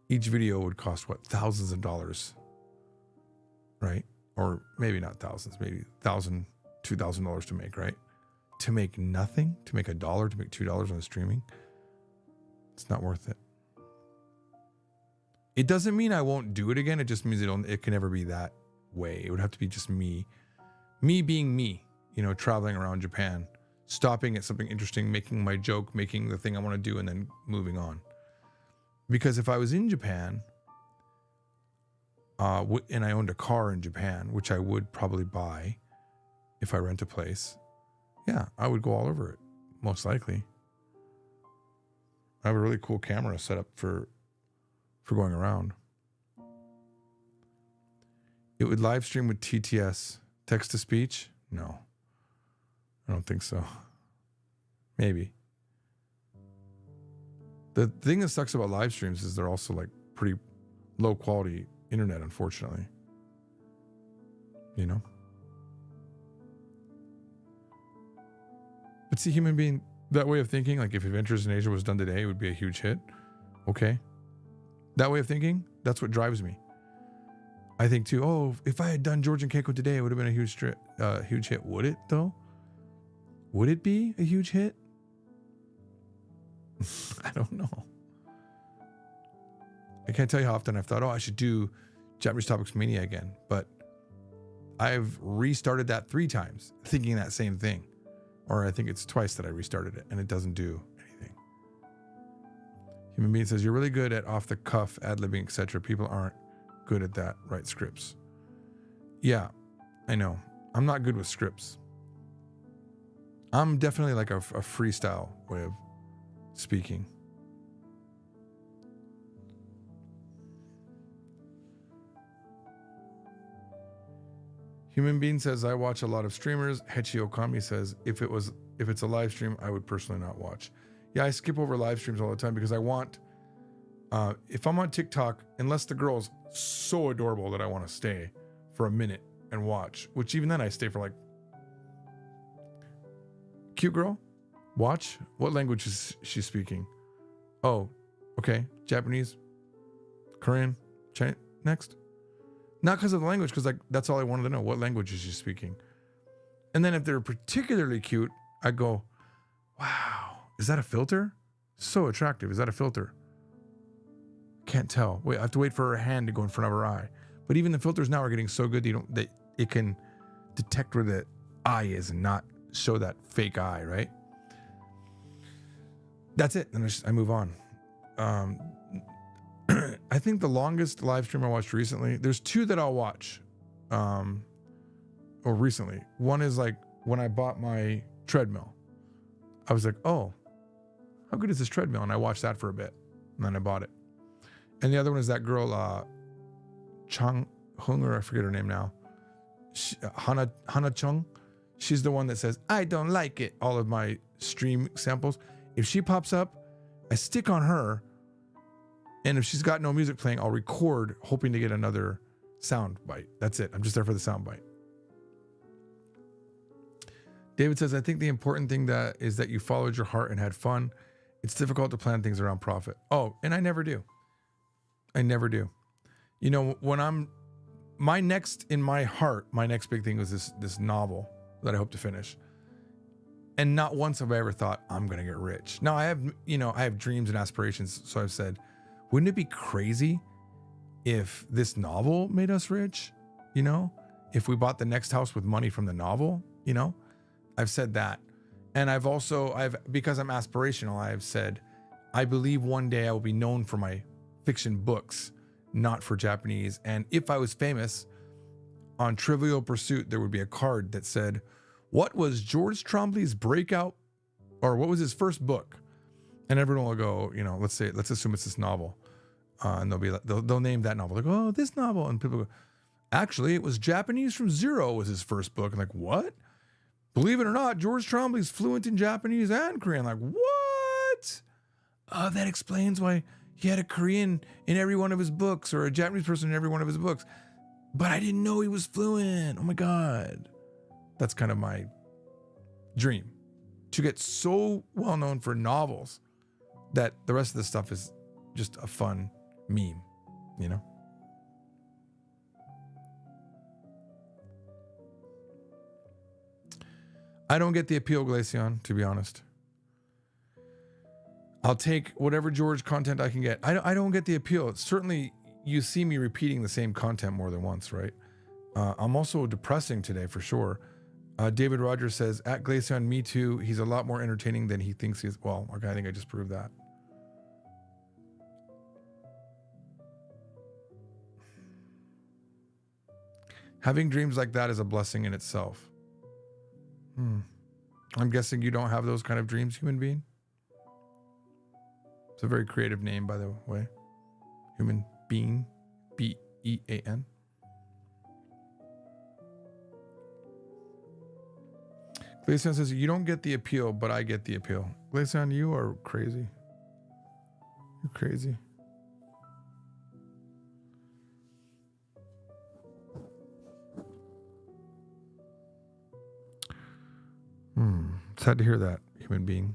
each video would cost what, thousands of dollars, right? Or maybe not thousands, maybe $1,000, $2,000 to make, right? To make nothing, to make $1, to make $2 on streaming, it's not worth it. It doesn't mean I won't do it again. It just means it can never be that way. It would have to be just me being me, traveling around Japan, stopping at something interesting, making my joke, making the thing I want to do, and then moving on. Because if I was in Japan, and I owned a car in Japan, which I would probably buy if I rent a place, yeah, I would go all over it, most likely. I have a really cool camera set up for going around. It would live stream with TTS, text to speech? No, I don't think so. Maybe. The thing that sucks about live streams is they're also like pretty low quality internet, unfortunately. But see, human being, that way of thinking, like if Adventures in Asia was done today, it would be a huge hit. Okay. That way of thinking, that's what drives me. I think too, oh, if I had done George and Keiko today, it would have been a huge hit. Would it though? Would it be a huge hit? I don't know. I can't tell you how often I've thought, oh, I should do Japanese Topics Mania again. But I've restarted that 3 times thinking that same thing. Or I think it's twice that I restarted it and it doesn't do anything. Human Being says, you're really good at off the cuff, ad-libbing, etc. People aren't good at that. Write scripts. Yeah, I know. I'm not good with scripts. I'm definitely like a freestyle way of speaking. Human Being says, I watch a lot of streamers. Hechi Okami says, if it's a live stream, I would personally not watch. Yeah, I skip over live streams all the time because I want, if I'm on TikTok, unless the girl's so adorable that I want to stay for a minute and watch, which even then I stay for like, cute girl, watch. What language is she speaking? Oh, okay. Japanese, Korean, Chinese, next. Not because of the language, because like that's all I wanted to know. What language is she speaking? And then if they're particularly cute, I go, wow, is that a filter? So attractive. Is that a filter? Can't tell. Wait, I have to wait for her hand to go in front of her eye. But even the filters now are getting so good that it can detect where the eye is and not show that fake eye, right? That's it. Then I move on. I think the longest live stream I watched recently, there's 2 that I'll watch, or recently. One is like when I bought my treadmill. I was like, oh, how good is this treadmill? And I watched that for a bit, and then I bought it. And the other one is that girl, Chang Hung, or I forget her name now, Hana Chung. She's the one that says, I don't like it. All of my stream samples. If she pops up, I stick on her. And if she's got no music playing, I'll record hoping to get another sound bite. That's it. I'm just there for the sound bite. David says, I think the important thing that is that you followed your heart and had fun. It's difficult to plan things around profit. Oh, and I never do. I never do. You know, when my next big thing was this novel that I hope to finish. And not once have I ever thought I'm going to get rich. Now I have dreams and aspirations. So I've said, wouldn't it be crazy if this novel made us rich? You know, if we bought the next house with money from the novel, you know, I've said that. And because I'm aspirational, I've said, I believe one day I will be known for my fiction books, not for Japanese. And if I was famous, on Trivial Pursuit, there would be a card that said, what was George Trombley's breakout, or what was his first book? And everyone will go, you know, let's assume it's this novel. And they'll name that novel. Like, oh, this novel. And people go, actually, it was Japanese from Zero was his first book. And like, what? Believe it or not, George Trombley's fluent in Japanese and Korean. Like, what? Oh, that explains why he had a Korean in every one of his books or a Japanese person in every one of his books. But I didn't know he was fluent. Oh my God. That's kind of my dream, to get so well known for novels that the rest of the stuff is just a fun meme, you know? I don't get the appeal, Glaceon, to be honest. I'll take whatever George content I can get. I don't get the appeal. Certainly, you see me repeating the same content more than once, right? I'm also depressing today for sure. David Rogers says, at Glaceon, me too. He's a lot more entertaining than he thinks he is. Well, okay, I think I just proved that. Having dreams like that is a blessing in itself. I'm guessing you don't have those kind of dreams, human being? It's a very creative name, by the way. Human being. B-E-A-N. Glaceon says, you don't get the appeal, but I get the appeal. Glaceon, you are crazy. You're crazy. Sad to hear that, human being,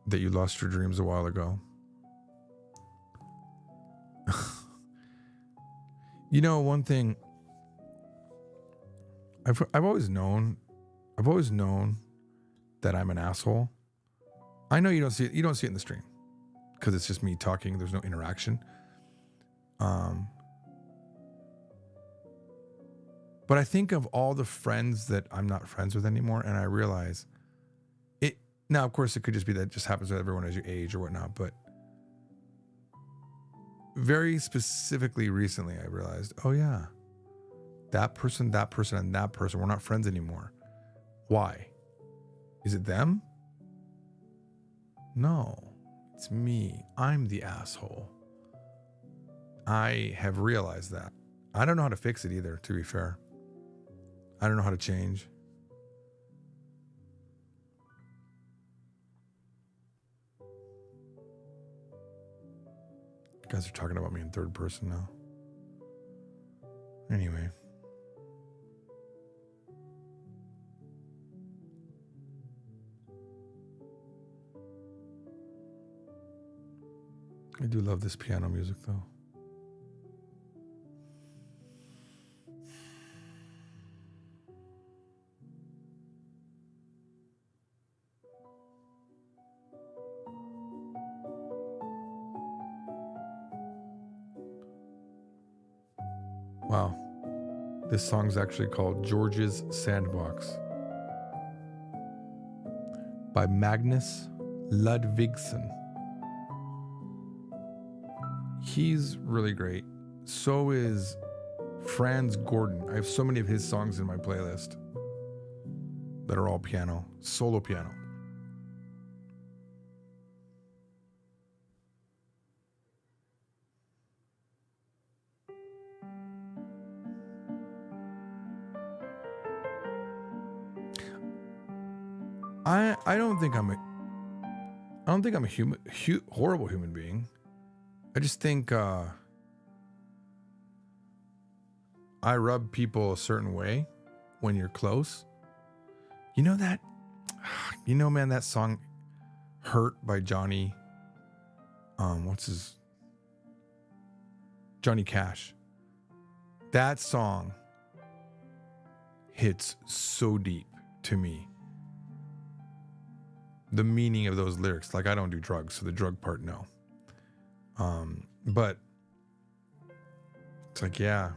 that you lost your dreams a while ago. You know, one thing I've always known that I'm an asshole. I know you don't see it in the stream because it's just me talking. There's no interaction. But I think of all the friends that I'm not friends with anymore, and I realize it. Now, of course, it could just be that it just happens to everyone as you age or whatnot, but very specifically recently, I realized, oh yeah, that person, and that person, we're not friends anymore. Why? Is it them? No, it's me. I'm the asshole. I have realized that. I don't know how to fix it either, to be fair. I don't know how to change. You guys are talking about me in third person now. Anyway. I do love this piano music though. Wow. This song's actually called George's Sandbox by Magnus Ludvigsen. He's really great. So is Franz Gordon. I have so many of his songs in my playlist that are all piano, solo piano. I don't think I'm a horrible human being. I just think I rub people a certain way when you're close. You know that? You know, man, that song "Hurt" by Johnny. Johnny Cash. That song hits so deep to me. The meaning of those lyrics. Like, I don't do drugs, so the drug part, no. But it's like, yeah.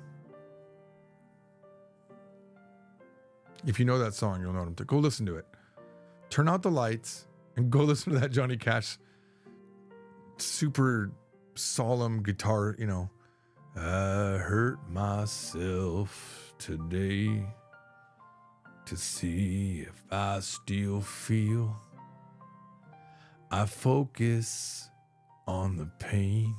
If you know that song, you'll know what I'm talking. Go listen to it. Turn out the lights and go listen to that Johnny Cash super solemn guitar, you know. I hurt myself today to see if I still feel. I focus on the pain,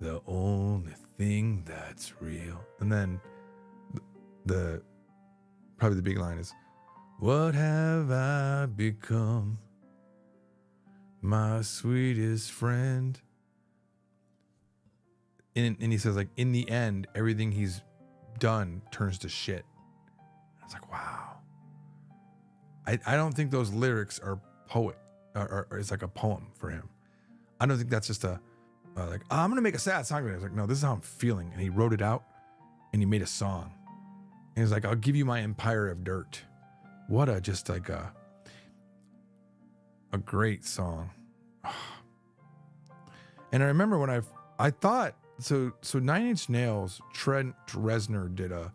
the only thing that's real. And then the probably the big line is, what have I become, my sweetest friend? And he says, like, in the end, everything he's done turns to shit. I was like, wow. I don't think those lyrics are poet, or it's like a poem for him. I don't think that's just a like, oh, I'm gonna make a sad song. I was like, no, this is how I'm feeling. And he wrote it out, and he made a song. And he's like, I'll give you my empire of dirt. What a just like a great song. And I remember when I thought so 9 Inch Nails, Trent Reznor did a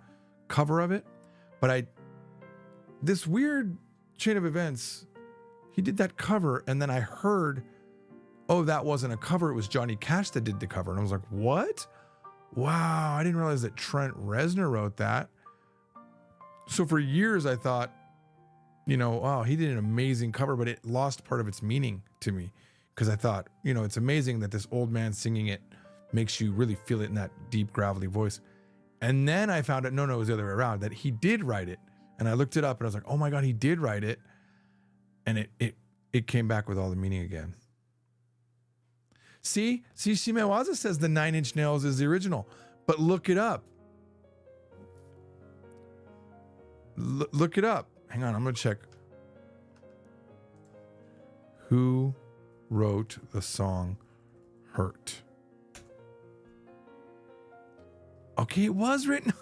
cover of it, but this weird chain of events, he did that cover, and then I heard, oh, that wasn't a cover, it was Johnny Cash that did the cover. And I was like, what? Wow, I didn't realize that Trent Reznor wrote that. So for years I thought, you know, oh, he did an amazing cover, but it lost part of its meaning to me. Because I thought, you know, it's amazing that this old man singing it makes you really feel it in that deep, gravelly voice. And then I found out, no, it was the other way around, that he did write it. And I looked it up and I was like, oh my God, he did write it. And it came back with all the meaning again. See, Shimewaza says the 9 Inch Nails is the original, but look it up. Look it up. hang on, I'm gonna check. Who wrote the song "Hurt"? Okay, it was written.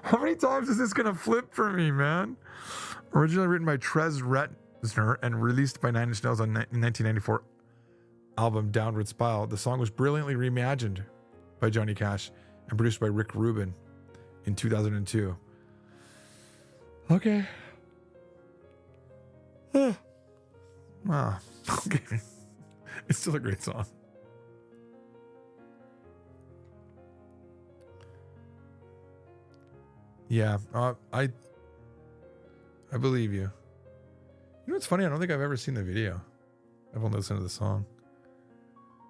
How many times is this gonna flip for me, man? Originally written by Trez Reznor and released by Nine Inch Nails on 1994 album Downward Spiral, the song was brilliantly reimagined by Johnny Cash and produced by Rick Rubin in 2002. Okay. Okay. It's still a great song. Yeah, I believe you. You know what's funny? I don't think I've ever seen the video. I've only listened to the song.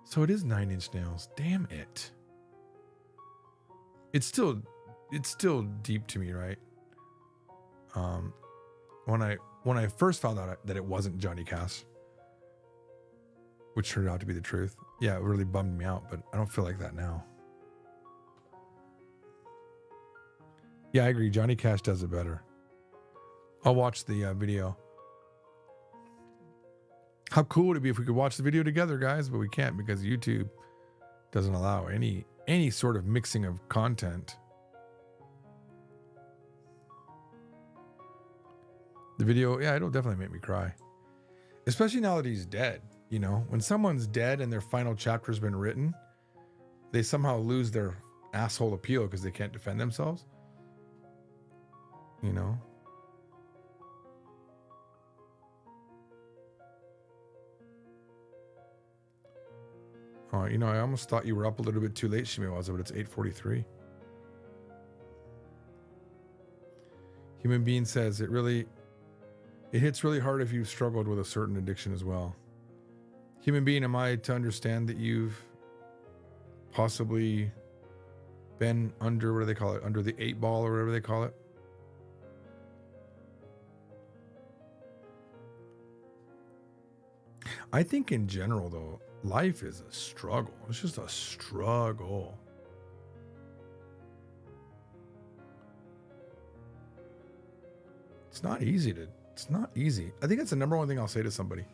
So it is Nine Inch Nails. Damn it. It's still deep to me, right? When I first found out that it wasn't Johnny Cash, which turned out to be the truth, yeah, it really bummed me out, but I don't feel like that now. Yeah, I agree. Johnny Cash does it better. I'll watch the video. How cool would it be if we could watch the video together, guys? But we can't because YouTube doesn't allow any sort of mixing of content. The video, yeah, it'll definitely make me cry. Especially now that he's dead. You know, when someone's dead and their final chapter has been written, they somehow lose their asshole appeal because they can't defend themselves. You know? You know, I almost thought you were up a little bit too late, Shimiwaza, but it's 8:43. Human Being says it hits really hard if you've struggled with a certain addiction as well. Human Being, am I to understand that you've possibly been under, what do they call it? Under the 8 ball or whatever they call it? I think in general, though, life is a struggle. It's just a struggle. It's not easy. I think that's the number one thing I'll say to somebody.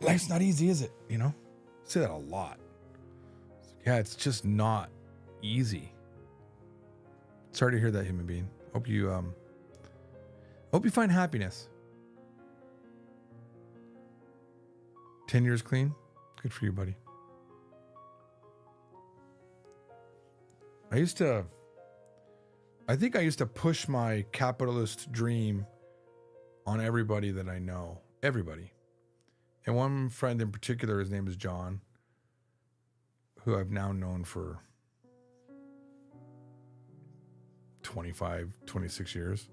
Life's not easy, is it? You know? I say that a lot. Yeah, it's just not easy. Sorry to hear that, Human Being. Hope you find happiness. 10 years clean? Good for you, buddy. I think I used to push my capitalist dream on everybody that I know. Everybody. And one friend in particular, his name is John, who I've now known for 25, 26 years.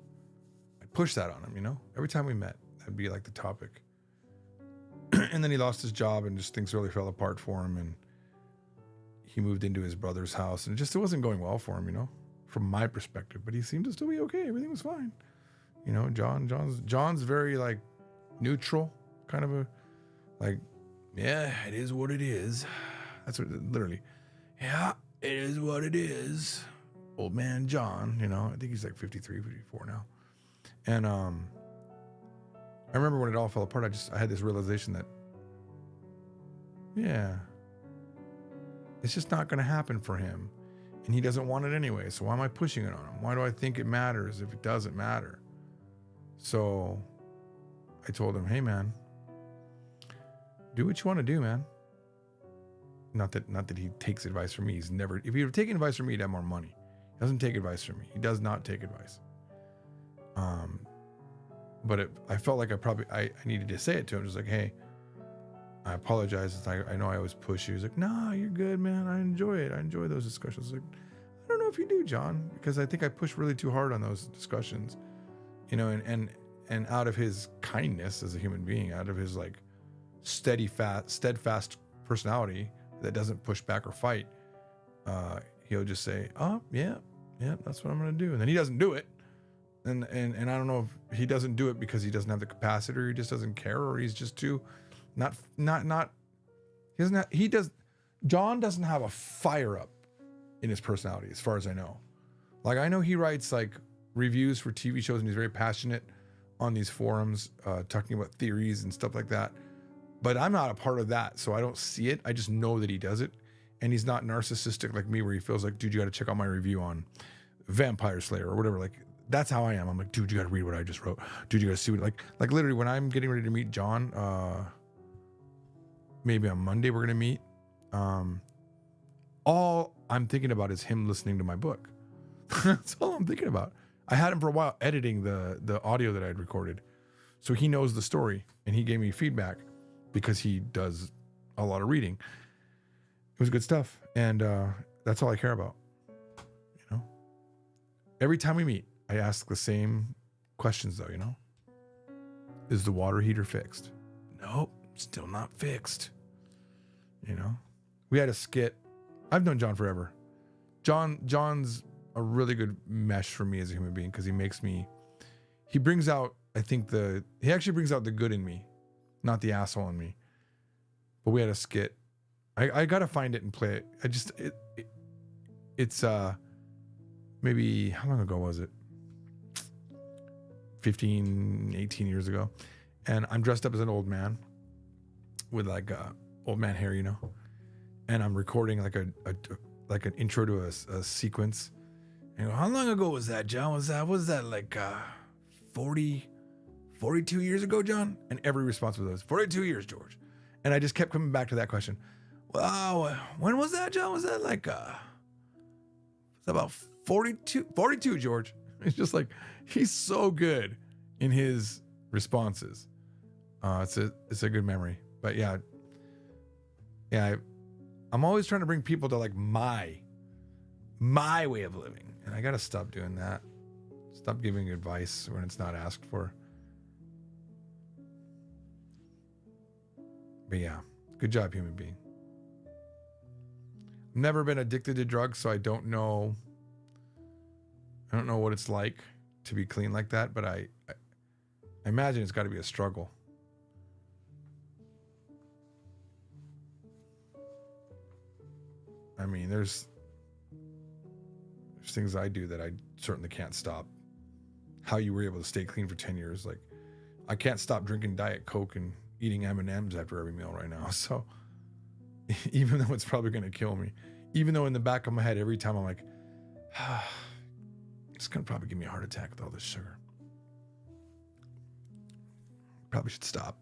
I pushed that on him, you know? Every time we met, that'd be like the topic. And then he lost his job and just things really fell apart for him. And he moved into his brother's house and it wasn't going well for him, you know, from my perspective, but he seemed to still be okay. Everything was fine. You know, John's very like neutral, kind of a like, yeah, it is what it is. That's what literally, yeah, it is what it is. Old man John, you know, I think he's like 53, 54 now. And, I remember when it all fell apart, I had this realization that, yeah, it's just not going to happen for him. And he doesn't want it anyway. So why am I pushing it on him? Why do I think it matters if it doesn't matter? So I told him, hey, man, do what you want to do, man. Not that he takes advice from me. If he were taking advice from me, he'd have more money. He doesn't take advice from me. He does not take advice. But I felt like I needed to say it to him. Just like, hey, I apologize. I know I always push you. He's like, nah, you're good, man. I enjoy it. I enjoy those discussions. Like, I don't know if you do, John, because I think I push really too hard on those discussions, you know, and out of his kindness as a human being, out of his like steadfast personality that doesn't push back or fight, he'll just say, oh, yeah, that's what I'm going to do. And then he doesn't do it. And I don't know if he doesn't do it because he doesn't have the capacity or he just doesn't care or he's just too John doesn't have a fire up in his personality as far as I know. Like I know he writes like reviews for TV shows, and he's very passionate on these forums, talking about theories and stuff like that. But I'm not a part of that, so I don't see it. I just know that he does it, and he's not narcissistic like me, where he feels like, dude, you got to check out my review on Vampire Slayer or whatever. Like, that's how I am. I'm like, dude, you got to read what I just wrote. Dude, you got to see what, like literally when I'm getting ready to meet John, maybe on Monday we're gonna meet. All I'm thinking about is him listening to my book. That's all I'm thinking about. I had him for a while editing the audio that I had recorded, so he knows the story, and he gave me feedback because he does a lot of reading. It was good stuff, and that's all I care about. You know, every time we meet, I ask the same questions though. You know, is the water heater fixed? Nope, still not fixed. You know, we had a skit. I've known John forever. John's a really good mesh for me as a human being, because he brings out, I think he actually brings out the good in me, not the asshole in me. But we had a skit. I gotta find it and play it. It's maybe, how long ago was it? 15, 18 years ago. And I'm dressed up as an old man with like old man hair, you know, and I'm recording like an intro to a sequence. And I go, how long ago was that, John? Was that like 42 years ago, John? And every response was 42 years, George. And I just kept coming back to that question. Wow, when was that, John? Was that like it's about 42, George? It's just like, he's so good in his responses. It's a good memory. But yeah, I'm always trying to bring people to like my way of living, and I gotta stop doing that. Stop giving advice when it's not asked for. But yeah, good job, human being. I've never been addicted to drugs, so I don't know what it's like to be clean like that, but I imagine it's got to be a struggle. I mean, there's things I do that I certainly can't stop. How you were able to stay clean for 10 years. Like, I can't stop drinking Diet Coke and eating M&Ms after every meal right now. So even though it's probably going to kill me, even though in the back of my head, every time I'm like, it's going to probably give me a heart attack with all this sugar. Probably should stop.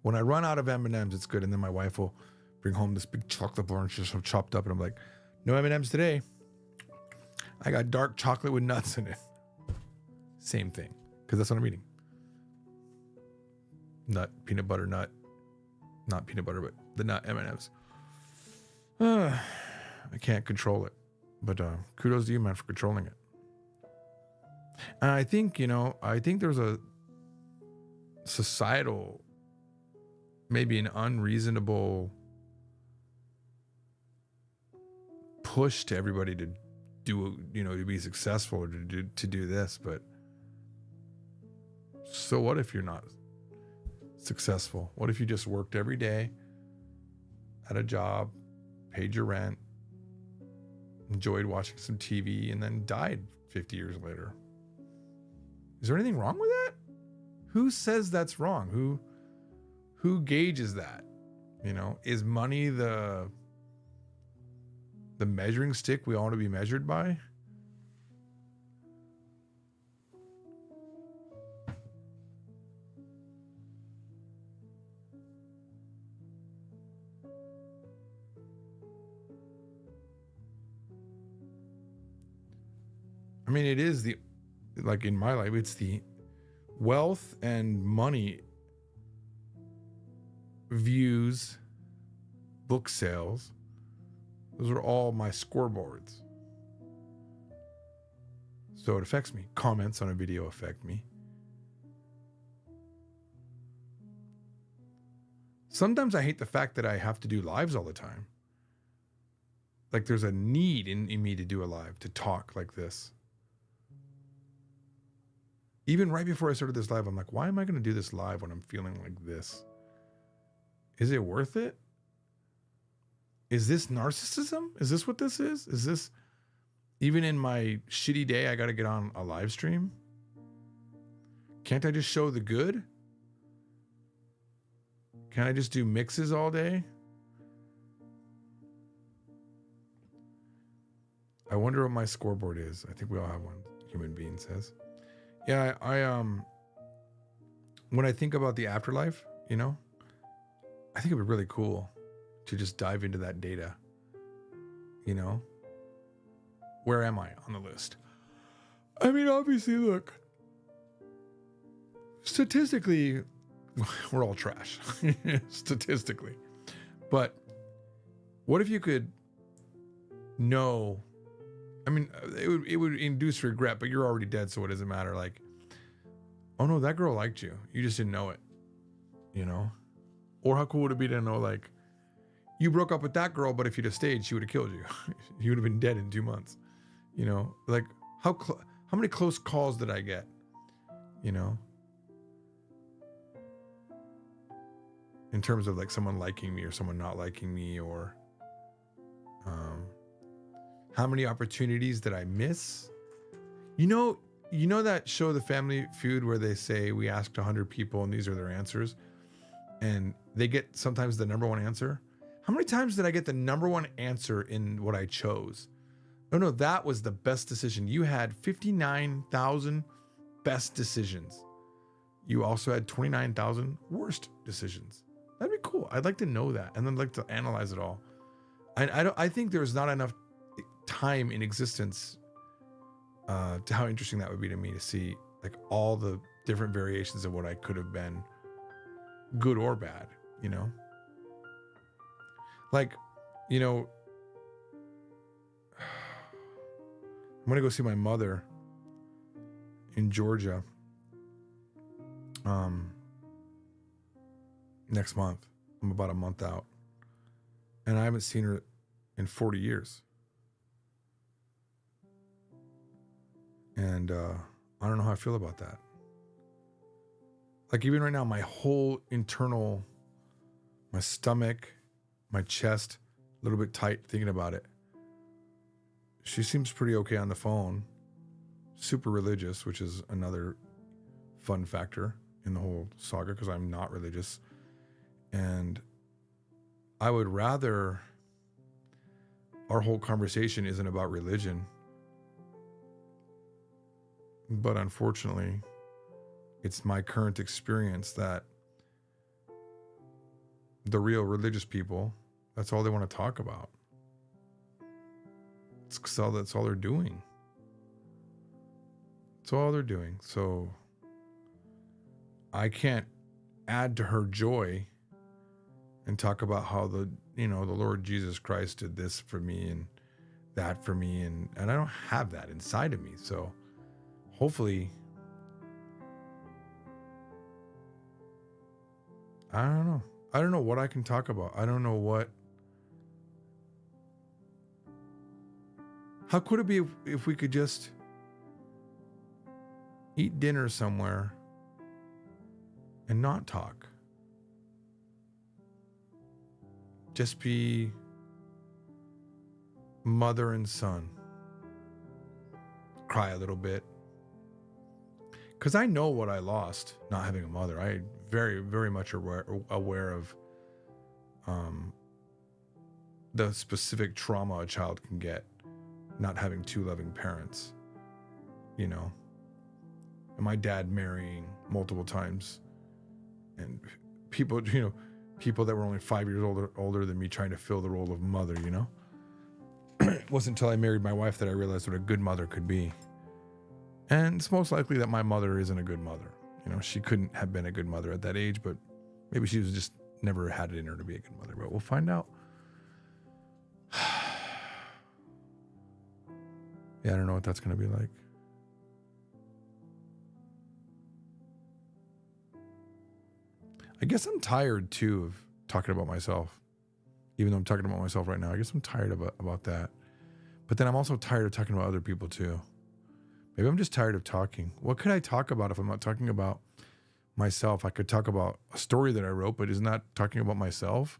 When I run out of M&Ms, it's good. And then my wife will bring home this big chocolate bar and she's so chopped up. And I'm like, no M&Ms today. I got dark chocolate with nuts in it. Same thing. Because that's what I'm eating. Nut, peanut butter, nut. Not peanut butter, but the nut M&Ms. I can't control it. But kudos to you, man, for controlling it. And I think, there's a societal, maybe an unreasonable push to everybody to do, to be successful or to do this. But so what if you're not successful? What if you just worked every day, had a job, paid your rent, enjoyed watching some TV, and then died 50 years later? Is there anything wrong with that? Who says that's wrong? Who gauges that? Is money the measuring stick we all want to be measured by? I mean, it is like in my life, it's the wealth and money, views, book sales. Those are all my scoreboards. So it affects me. Comments on a video affect me. Sometimes I hate the fact that I have to do lives all the time. Like there's a need in me to do a live, to talk like this. Even right before I started this live, I'm like, why am I going to do this live when I'm feeling like this? Is it worth it? Is this narcissism? Is this what this is? Is Even in my shitty day, I got to get on a live stream. Can't I just show the good? Can't I just do mixes all day? I wonder what my scoreboard is. I think we all have one, human being says. Yeah, I when I think about the afterlife, you know, I think it'd be really cool to just dive into that data. You know, where am I on the list? I mean, obviously, look, statistically, we're all trash, statistically. But what if you could know? I mean, it would induce regret, but you're already dead, so what does it matter? Like, oh no, that girl liked you. You just didn't know it, you know? Or how cool would it be to know, like, you broke up with that girl, but if you'd have stayed, she would have killed you. You would have been dead in 2 months. You know, like, how many close calls did I get? You know? In terms of, like, someone liking me or someone not liking me, or how many opportunities did I miss? You know that show, The Family Feud, where they say we asked 100 people and these are their answers, and they get sometimes the number one answer. How many times did I get the number one answer in what I chose? No, that was the best decision. You had 59,000 best decisions. You also had 29,000 worst decisions. That'd be cool. I'd like to know that, and then like to analyze it all. I think there's not enough time in existence to how interesting that would be to me, to see like all the different variations of what I could have been, good or bad, you know? Like, you know, I'm gonna go see my mother in Georgia next month. I'm about a month out, and I haven't seen her in 40 years. And I don't know how I feel about that. Like, even right now, my whole internal, my stomach, my chest, a little bit tight thinking about it. She seems pretty okay on the phone. Super religious, which is another fun factor in the whole saga, because I'm not religious. And I would rather our whole conversation isn't about religion. But unfortunately, it's my current experience that the real religious people, that's all they want to talk about. That's all they're doing. That's all they're doing. So I can't add to her joy and talk about how the Lord Jesus Christ did this for me and that for me, and I don't have that inside of me. So hopefully, I don't know. I don't know what I can talk about. I don't know what. How could it be if we could just eat dinner somewhere and not talk? Just be mother and son. Cry a little bit. Because I know what I lost not having a mother. I very, very much aware of the specific trauma a child can get not having two loving parents, you know. And my dad marrying multiple times, and people that were only 5 years older than me trying to fill the role of mother, you know. It wasn't until I married my wife that I realized what a good mother could be. And it's most likely that my mother isn't a good mother. You know, she couldn't have been a good mother at that age, but maybe she was just never had it in her to be a good mother. But we'll find out. Yeah, I don't know what that's going to be like. I guess I'm tired too of talking about myself. Even though I'm talking about myself right now, I guess I'm tired about that. But then I'm also tired of talking about other people too. Maybe I'm just tired of talking. What could I talk about if I'm not talking about myself? I could talk about a story that I wrote, but isn't that talking about myself?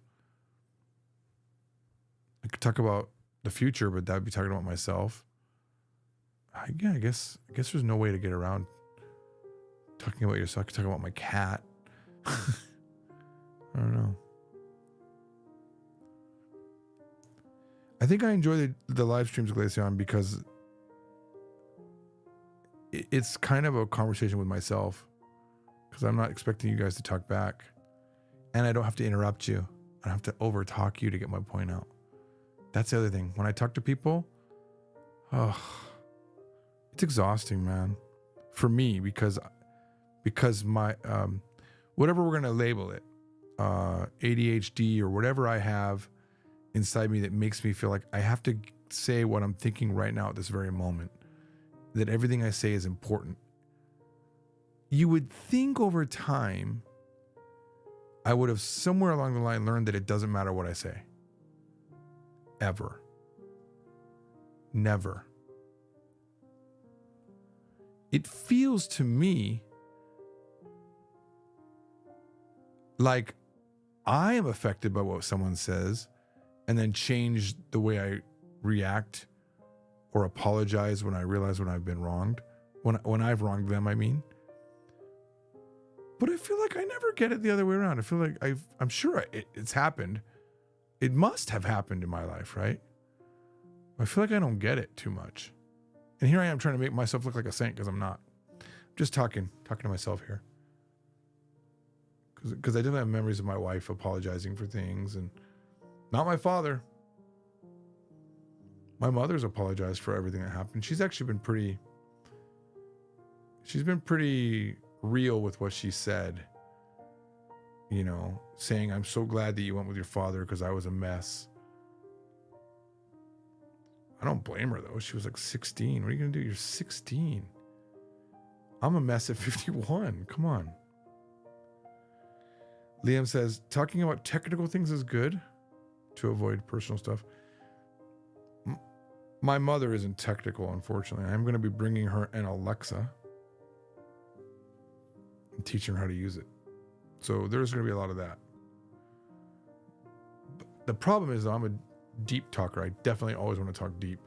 I could talk about the future, but that would be talking about myself. I guess there's no way to get around talking about yourself. I could talk about my cat. I don't know. I think I enjoy the live streams, Glaceon, because it's kind of a conversation with myself, because I'm not expecting you guys to talk back, and I don't have to interrupt you. I don't have to over talk you to get my point out. That's the other thing. When I talk to people, it's exhausting, man, for me, because my whatever we're gonna label it, ADHD or whatever I have inside me that makes me feel like I have to say what I'm thinking right now at this very moment, that everything I say is important. You would think over time I would have somewhere along the line learned that it doesn't matter what I say. Ever. Never. It feels to me like I am affected by what someone says and then change the way I react or apologize when I realize when I've been wronged, when I've wronged them, I mean. But I feel like I never get it the other way around. I feel like I'm sure it's happened. It must have happened in my life, right? I feel like I don't get it too much. And here I am trying to make myself look like a saint because I'm not. I'm just talking to myself here. Because I definitely have memories of my wife apologizing for things, and not my father. My mother's apologized for everything that happened. She's actually been pretty real with what she said. You know, saying, I'm so glad that you went with your father because I was a mess. I don't blame her though. She was like 16. What are you going to do? You're 16. I'm a mess at 51. Come on. Liam says, talking about technical things is good to avoid personal stuff. My mother isn't technical, unfortunately. I'm going to be bringing her an Alexa and teaching her how to use it. So there's going to be a lot of that. But the problem is, though, I'm a deep talker. I definitely always want to talk deep.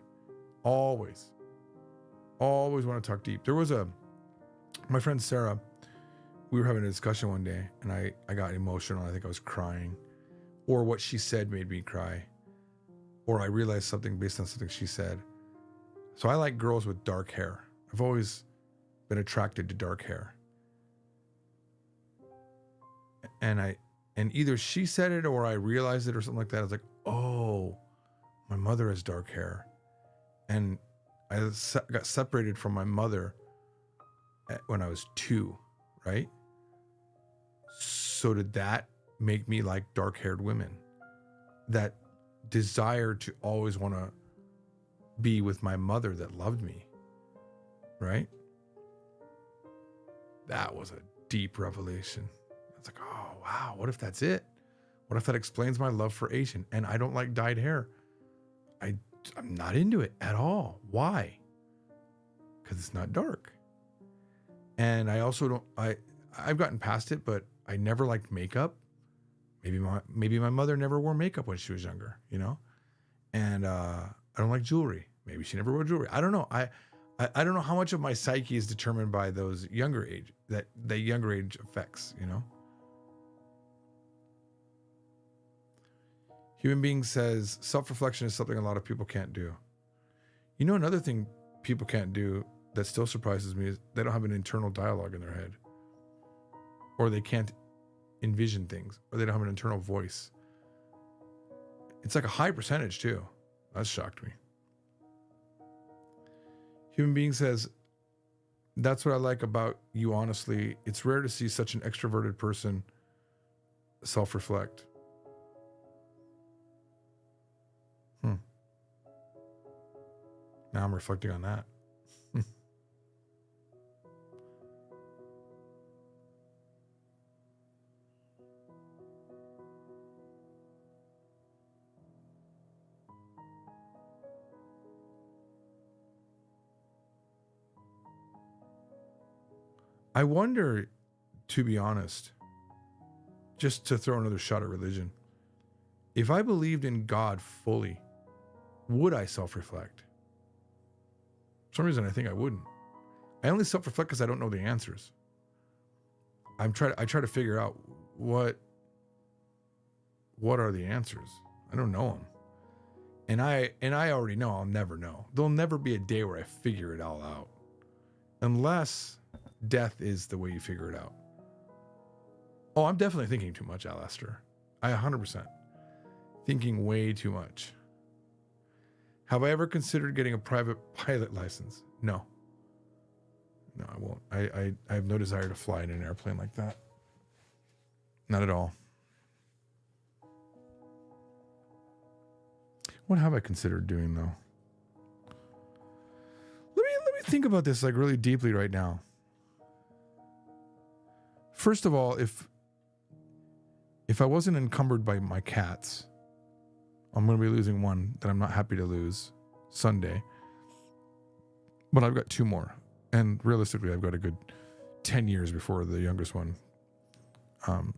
Always want to talk deep. There was my friend Sarah, we were having a discussion one day, and I got emotional. I think I was crying, or what she said made me cry, or I realized something based on something she said. So I like girls with dark hair. I've always been attracted to dark hair. And either she said it or I realized it or something like that. I was like, oh, my mother has dark hair. And I got separated from my mother when I was 2, right? So did that make me like dark-haired women? That desire to always want to be with my mother that loved me, right? That was a deep revelation. It's like, oh, wow, what if that's it? What if that explains my love for Asian? And I don't like dyed hair. I'm not into it at all. Why? Because it's not dark. And I also don't, I've gotten past it, but I never liked makeup. Maybe my mother never wore makeup when she was younger, you know? And I don't like jewelry. Maybe she never wore jewelry. I don't know. I don't know how much of my psyche is determined by those younger age, that the younger age effects, you know? Human Being says, self-reflection is something a lot of people can't do. You know, another thing people can't do that still surprises me is they don't have an internal dialogue in their head. Or they can't envision things. Or they don't have an internal voice. It's like a high percentage too. That shocked me. Human Being says, that's what I like about you, honestly. It's rare to see such an extroverted person self-reflect. Now I'm reflecting on that. I wonder, to be honest, just to throw another shot at religion, if I believed in God fully, would I self-reflect? For some reason, I think I wouldn't. I only self-reflect because I don't know the answers. I try to figure out what are the answers. I don't know them. And I already know I'll never know. There'll never be a day where I figure it all out. Unless death is the way you figure it out. Oh, I'm definitely thinking too much, Alastair. I 100%. Thinking way too much. Have I ever considered getting a private pilot license? No. No, I won't. I have no desire to fly in an airplane like that. Not at all. What have I considered doing though? Let me think about this like really deeply right now. First of all, if I wasn't encumbered by my cats, I'm going to be losing one that I'm not happy to lose Sunday. But I've got two more. And realistically, I've got a good 10 years before the youngest one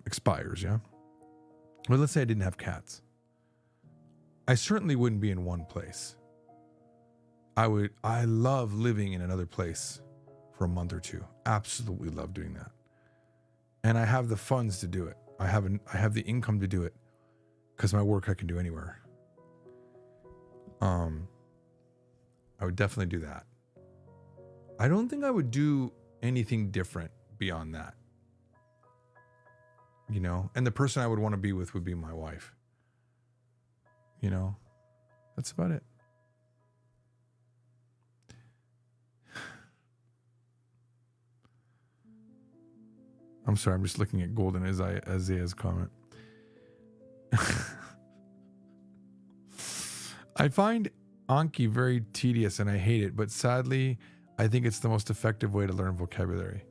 expires, yeah? But let's say I didn't have cats. I certainly wouldn't be in one place. I love living in another place for a month or two. Absolutely love doing that. And I have the funds to do it. I have the income to do it because my work I can do anywhere. I would definitely do that. I don't think I would do anything different beyond that. You know, and the person I would want to be with would be my wife. You know, that's about it. I'm sorry, I'm just looking at Golden Isaiah's comment. I find Anki very tedious and I hate it, but sadly, I think it's the most effective way to learn vocabulary.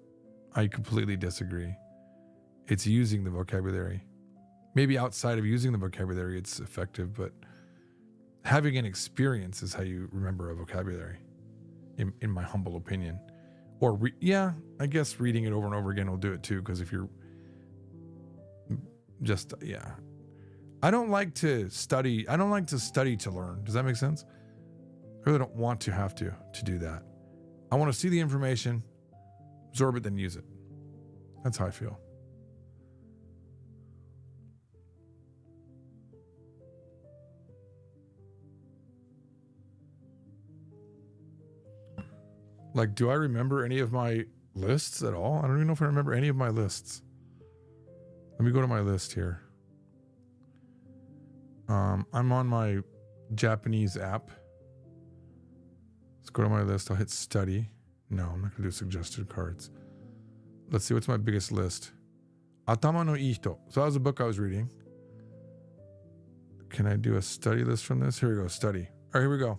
I completely disagree. It's using the vocabulary. Maybe outside of using the vocabulary, it's effective, but having an experience is how you remember a vocabulary, in my humble opinion. Or, I guess reading it over and over again will do it too, because if you're just, I don't like to study to learn. Does that make sense? I really don't want to have to do that. I want to see the information, absorb it, then use it. That's how I feel. Like, do I remember any of my lists at all? I don't even know if I remember any of my lists. Let me go to my list here. I'm on my Japanese app. Let's go to my list. I'll hit study. No, I'm not going to do suggested cards. Let's see, what's my biggest list? Atama no ii hito. So that was a book I was reading. Can I do a study list from this? Here we go, study. All right, here we go.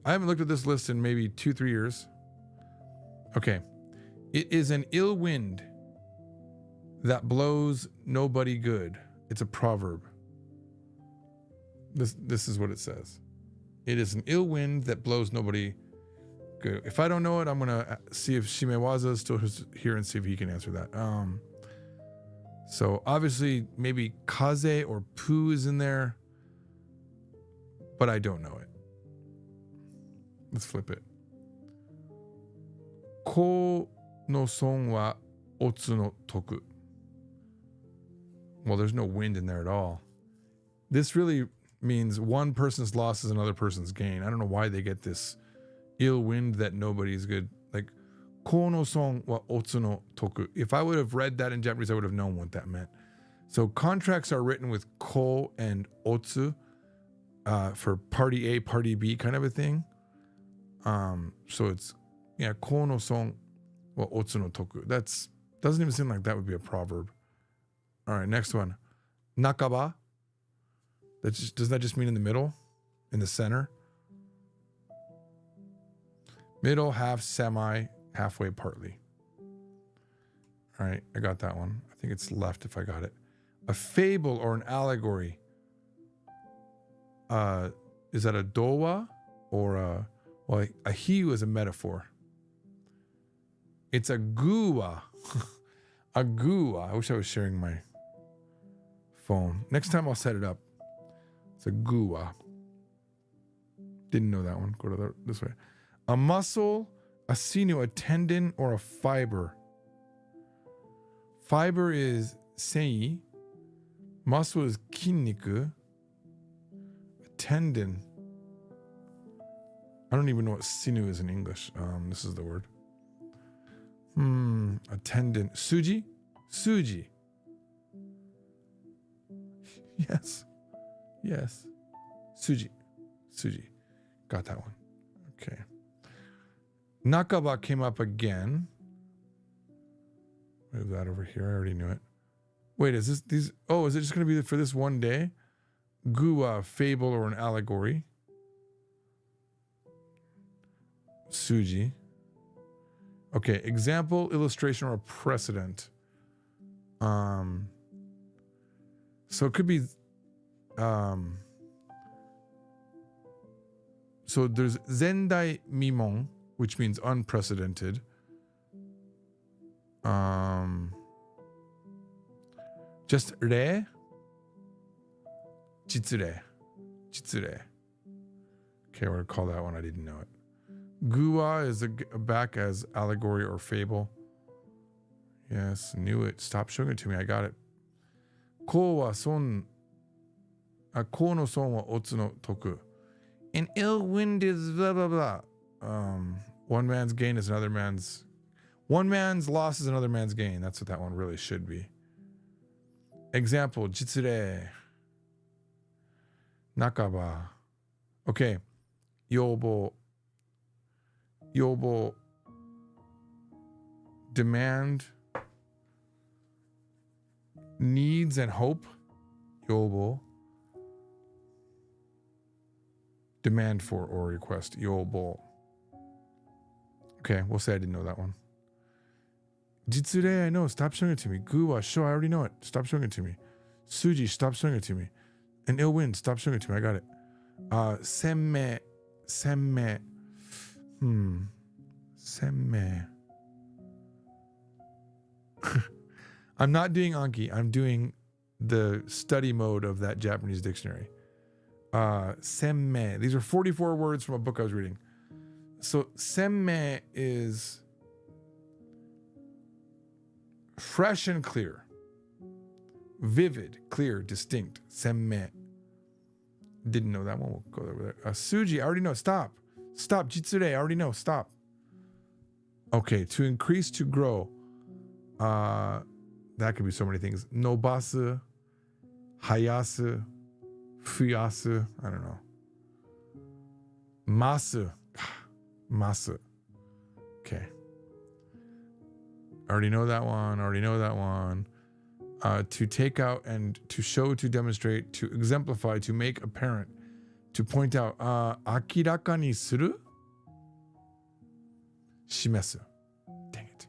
I haven't looked at this list in maybe 2-3 years. Okay. It is an ill wind that blows nobody good. It's a proverb. This is what it says. It is an ill wind that blows nobody good. If I don't know it, I'm going to see if Shimewaza is still here and see if he can answer that. So obviously maybe kaze or pu is in there, but I don't know it. Let's flip it. Ko no son wa otsu no toku. Well, there's no wind in there at all. This really means one person's loss is another person's gain. I don't know why they get this ill wind that nobody's good. Like, ko no son wa otsu no toku. If I would have read that in Japanese, I would have known what that meant. So contracts are written with ko and otsu for party A, party B kind of a thing. So it's, ko no son wa otsu no toku. That's, doesn't even seem like that would be a proverb. All right, next one. Nakaba. Does that just mean in the middle? In the center? Middle, half, semi, halfway, partly. All right, I got that one. I think it's left if I got it. A fable or an allegory. Is that a dowa or a hiu is a metaphor. It's a guwa. A guwa. I wish I was sharing my phone. Next time I'll set it up. It's a guwa. Didn't know that one. Go to this way. A muscle, a sinew, a tendon, or a fiber. Fiber is sei. Muscle is kinniku. A tendon. I don't even know what sinew is in English. This is the word. A tendon. Suji? Suji. Yes. Yes. Suji. Suji. Got that one. Okay. Nakaba came up again. Move that over here. I already knew it. Wait, is this these? Oh, is it just going to be for this one day? Gua, fable or an allegory. Suji. Okay, example, illustration, or precedent. So it could be. So there's Zendai Mimon, which means unprecedented. Just re. Jitsure. Jitsure. Okay, we're gonna call that one. I didn't know it. Gua is a back as allegory or fable. Yes, knew it. Stop showing it to me. I got it. Ko wa son. Ko no son wa otsu no toku. An ill wind is blah blah blah. One man's gain is another man's. One man's loss is another man's gain. That's what that one really should be. Example, jitsure. Nakaba. Okay. Yobo. Yobo. Demand. Needs and hope. Yobo. Demand for or request. Yobo. Okay, we'll say I didn't know that one. Jitsure, I know. Stop showing it to me. Gua, show. I already know it. Stop showing it to me. Suji, stop showing it to me. An ill wind, stop showing it to me. I got it. Semme. Semme. Semme. I'm not doing Anki. I'm doing the study mode of that Japanese dictionary. Semme. These are 44 words from a book I was reading. So semme is fresh and clear. Vivid, clear, distinct. Semme. Didn't know that one. We'll go over there. Suji, I already know. Stop. Stop. Jitsure, I already know. Stop. Okay, to increase, to grow. That could be so many things. Nobasu, hayasu, fuyasu. I don't know. Masu. Masu. Okay. Already know that one. Already know that one. To take out and to show, to demonstrate, to exemplify, to make apparent, to point out. Akiraka ni suru? Shimesu. Dang it.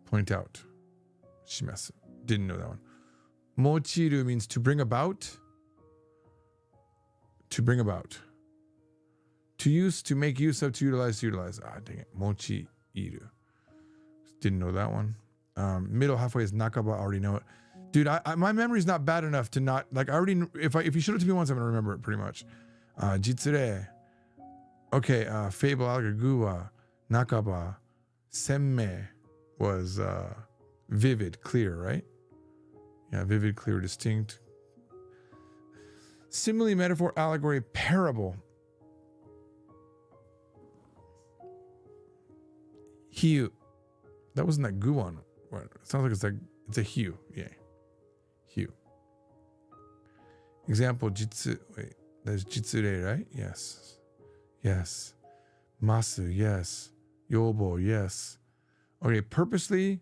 Point out. Shimesu. Didn't know that one. Mochiru means to bring about. To bring about. To use, to make use of, to utilize, to utilize. Dang it. Mochi-iru. Didn't know that one. Middle halfway is nakaba. I already know it. Dude, my memory's not bad enough to not, like, I already, if you showed it to me once, I'm gonna remember it pretty much. Jitsure. Okay, fable, allegory, gua, nakaba, semme was vivid, clear, right? Yeah, vivid, clear, distinct. Simile, metaphor, allegory, parable. Hiu. That wasn't that gu one. It sounds like it's a hiu. Yeah. Hiu. Example, jitsu. Wait, there's jitsure, right? Yes. Yes. Masu, yes. Yobo, yes. Okay, purposely,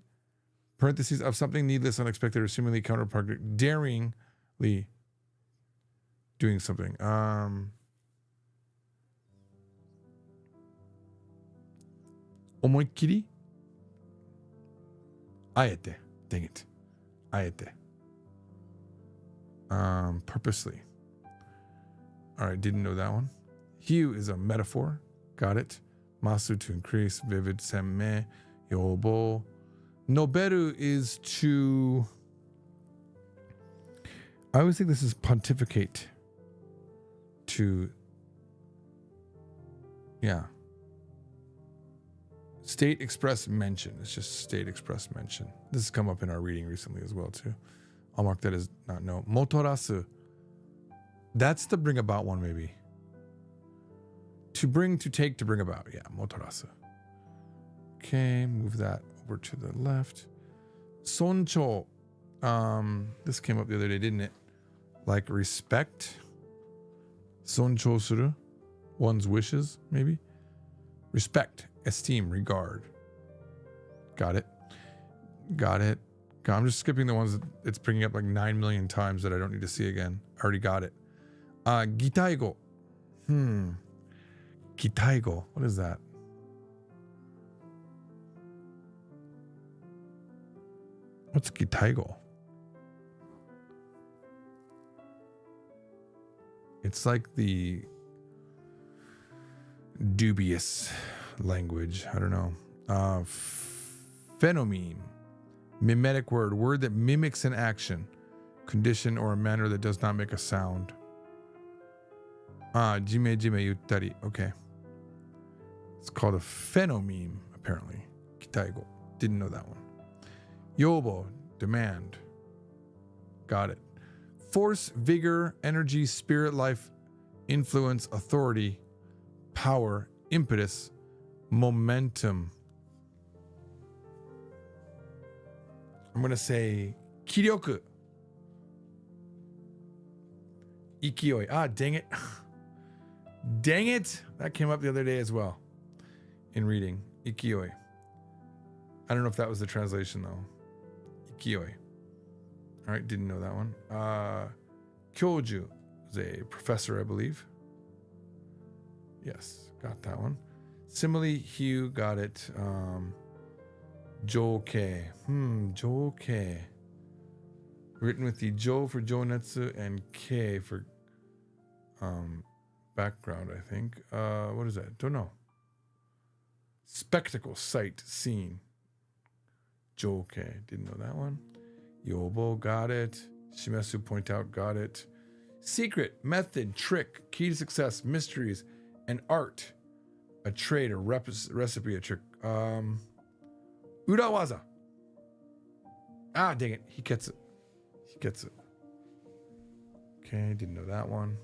parentheses, of something needless, unexpected, or seemingly counterproductive, daringly doing something. Omoikkiri? Aete. Dang it. Aete. Purposely. All right, didn't know that one. Hiu is a metaphor. Got it. Masu, to increase. Vivid. Semme. Yobo. Noberu is to... I always think this is pontificate. To... Yeah. State express mention. It's just state express mention. This has come up in our reading recently as well too. I'll mark that as not no. Motorasu. That's the bring about one maybe. To bring, to take, to bring about. Yeah, motorasu. Okay, move that over to the left. Soncho. This came up the other day, didn't it? Like respect. Soncho suru. One's wishes, maybe. Respect, esteem, regard. Got it. Got it. I'm just skipping the ones that it's bringing up like 9 million times that I don't need to see again. I already got it. Gitaigo. Gitaigo. What is that? What's Gitaigo? It's like the dubious language. I don't know. Phenonym. Mimetic word that mimics an action, condition, or a manner that does not make a sound. Jime yuttari. Okay. It's called a phenonym, apparently. Kitaigo. Didn't know that one. Yobo. Demand. Got it. Force, vigor, energy, spirit, life, influence, authority, power, impetus, momentum. I'm going to say kiryoku. Ikioi. Dang it. Dang it. That came up the other day as well in reading. Ikioi. I don't know if that was the translation though. Ikioi. All right, didn't know that one. Kyoju is a professor, I believe. Yes, got that one. Simile, hue, got it. Joukei. Joukei. Written with the Jo for Jonetsu and K for background, I think. What is that? Don't know. Spectacle, sight, scene. Joukei. Didn't know that one. Yobo, got it. Shimesu, point out, got it. Secret, method, trick, key to success, mysteries, and art. A trade, a recipe, a trick. Urawaza. Dang it. He gets it. He gets it. Okay, didn't know that one.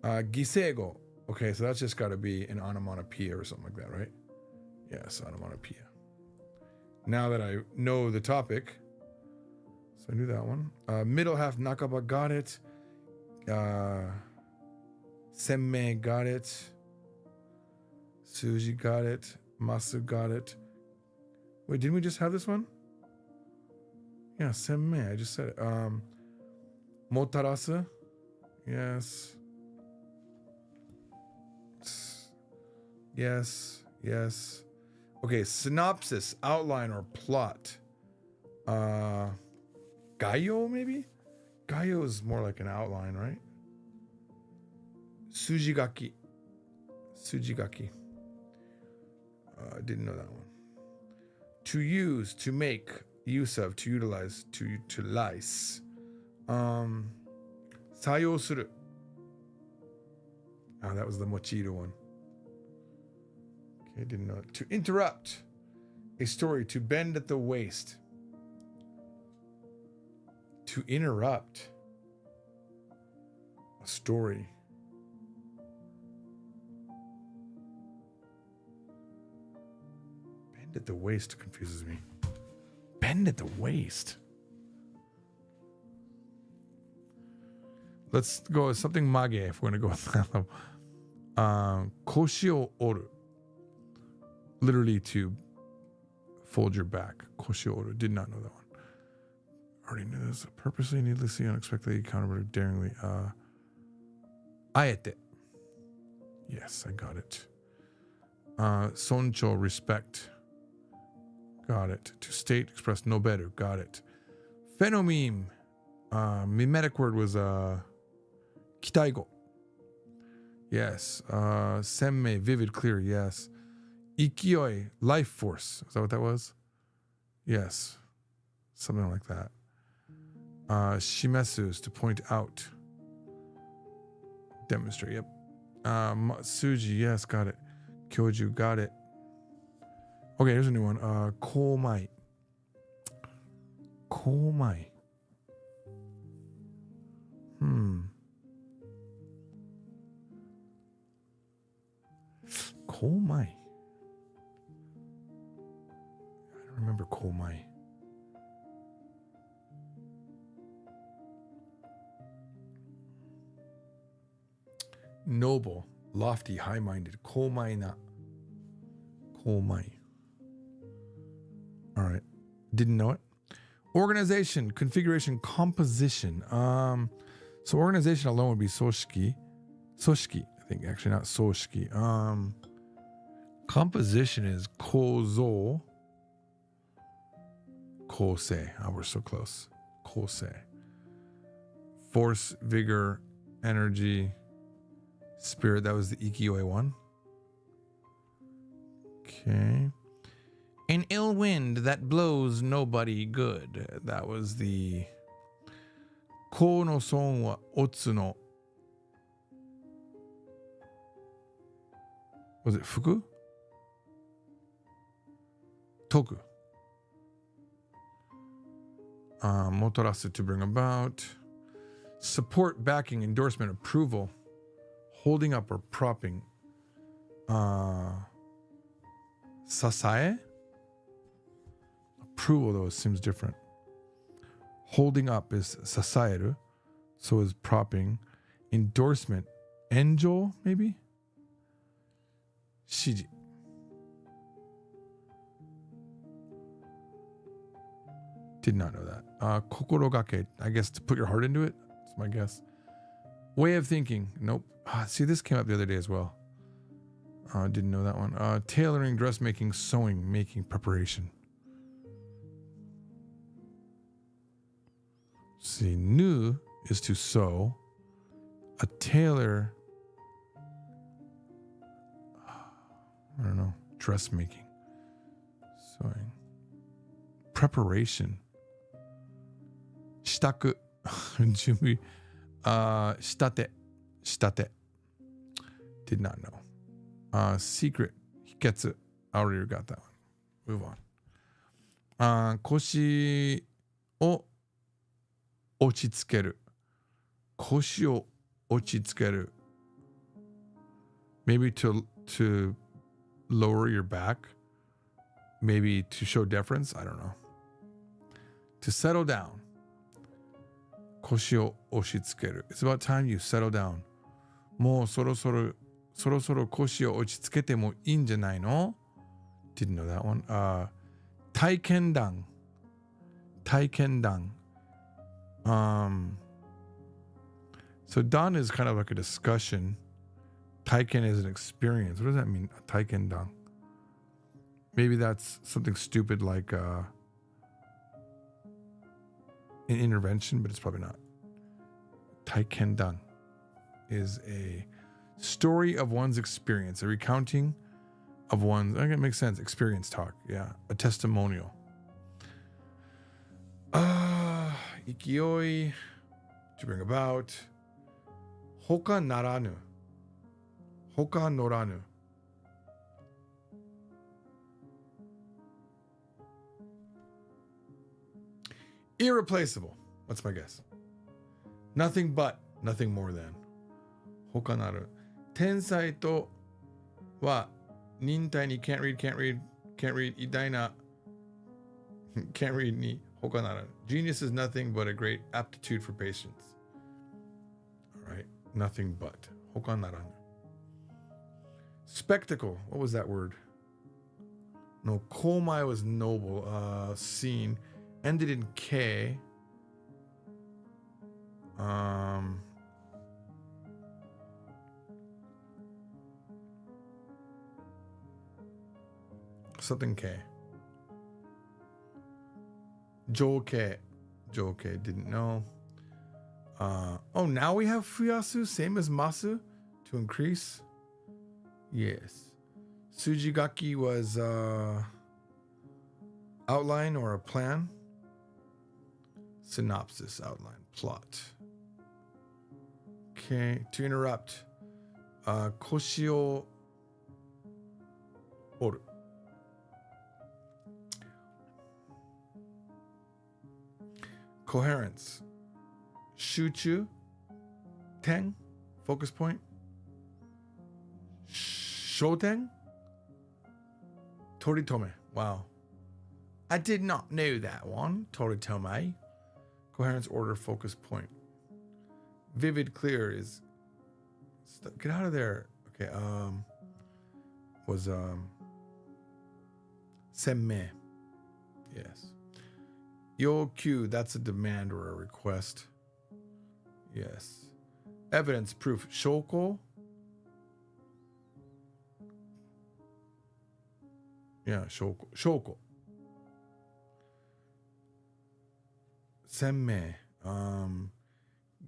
Gisego. Okay, so that's just got to be an onomatopoeia or something like that, right? Yes, onomatopoeia. Now that I know the topic, so I knew that one. Middle half, Nakaba, got it. Semme, got it. Suji, got it. Masu, got it. Wait, didn't we just have this one? Yeah, semme, I just said it. Motarasu, yes. Yes, yes. Okay, synopsis, outline, or plot. Gaio, maybe? Gaio is more like an outline, right? Sujigaki. Sujigaki. Didn't know that one. To use, to make use of, to utilize, to utilize. Sayo suru. That was the mochiru one. Okay, didn't know it. To interrupt a story, to bend at the waist. To interrupt a story. Bend at the waist confuses me. Bend at the waist. Let's go with something mage if we're going to go with that level. Koshi o oru. Literally to fold your back. Koshi o oru. Did not know that one. Already knew this. Purposely, needlessly, unexpectedly, counterproductive, daringly. Aete. Yes, I got it. Soncho, respect. Got it. To state, express, no better. Got it. Phenomeme. Mimetic word was kitaigo. Yes. Semme, vivid, clear. Yes. Ikioi, life force. Is that what that was? Yes. Something like that. Shimesu is to point out. Demonstrate. Yep. Suji, yes, got it. Kyoju, got it. Okay, here's a new one. Komai. Komai. Komai. I don't remember Komai. Noble, lofty, high-minded. Komai na. Komai. All right. Didn't know it. Organization, configuration, composition. So organization alone would be soshiki. Soshiki, I think, actually not soshiki. Composition is kozo. Kosei. Oh, we're so close. Kosei. Force, vigor, energy, spirit. That was the Ikioi one. Okay. An ill wind that blows nobody good. That was the Ko no son wa otsu no. Was it fuku? Toku. Motorasu, to bring about. Support, backing, endorsement, approval. Holding up or propping. Sasae? Approval, though, seems different. Holding up is sasaeru, so is propping. Endorsement, enjo, maybe? Shiji. Did not know that. Kokorogake, I guess to put your heart into it. That's my guess. Way of thinking. Nope. See, this came up the other day as well. Didn't know that one. Tailoring, dressmaking, sewing, making, preparation. See, nu is to sew. A tailor, I don't know, dressmaking, sewing, preparation. Shitaku, 準備, shitate, shitate. Did not know. Secret, hiketsu. I already got that one. Move on. Koshi o ochitsukeru. Koshi o ochitsukeru. Maybe to lower your back. Maybe to show deference. I don't know. To settle down. Koshi o oshitsukeru. It's about time you settle down. もうそろそろ腰を落ち着けてもいいんじゃないの? Didn't know that one. 体験談. So dan is kind of like a discussion. Taiken is an experience. What does that mean? Taiken dan. Maybe that's something stupid like an intervention, but it's probably not. Taiken dan is a story of one's experience, a recounting of one's, I think it makes sense, experience talk. Yeah, a testimonial. Ikioi, to bring about. Hoka naranu. Hoka noranu. Irreplaceable. That's my guess. Nothing but, nothing more than. Hoka naru. Tensai to wa nintai ni can't read, idai na can't read ni hoka naru. Genius is nothing but a great aptitude for patience. All right, nothing but hoka naru. Spectacle. What was that word? No, komai was noble. Scene ended in K. Something K. Joke. Didn't know. Oh, now we have fuyasu, same as masu, to increase. Yes. Sujigaki was outline or a plan. Synopsis, outline, plot. Okay, to interrupt. Koshi o oru. Coherence. Shuchu. Ten. Focus point. Shoten. Toritome. Wow. I did not know that one. Toritome. Coherence, order, focus point. Vivid, clear is... Get out of there. Okay, was semme. Yes. Yokyu, that's a demand or a request. Yes. Evidence, proof. Shoko. Yeah, shoko. Shoko. Semme.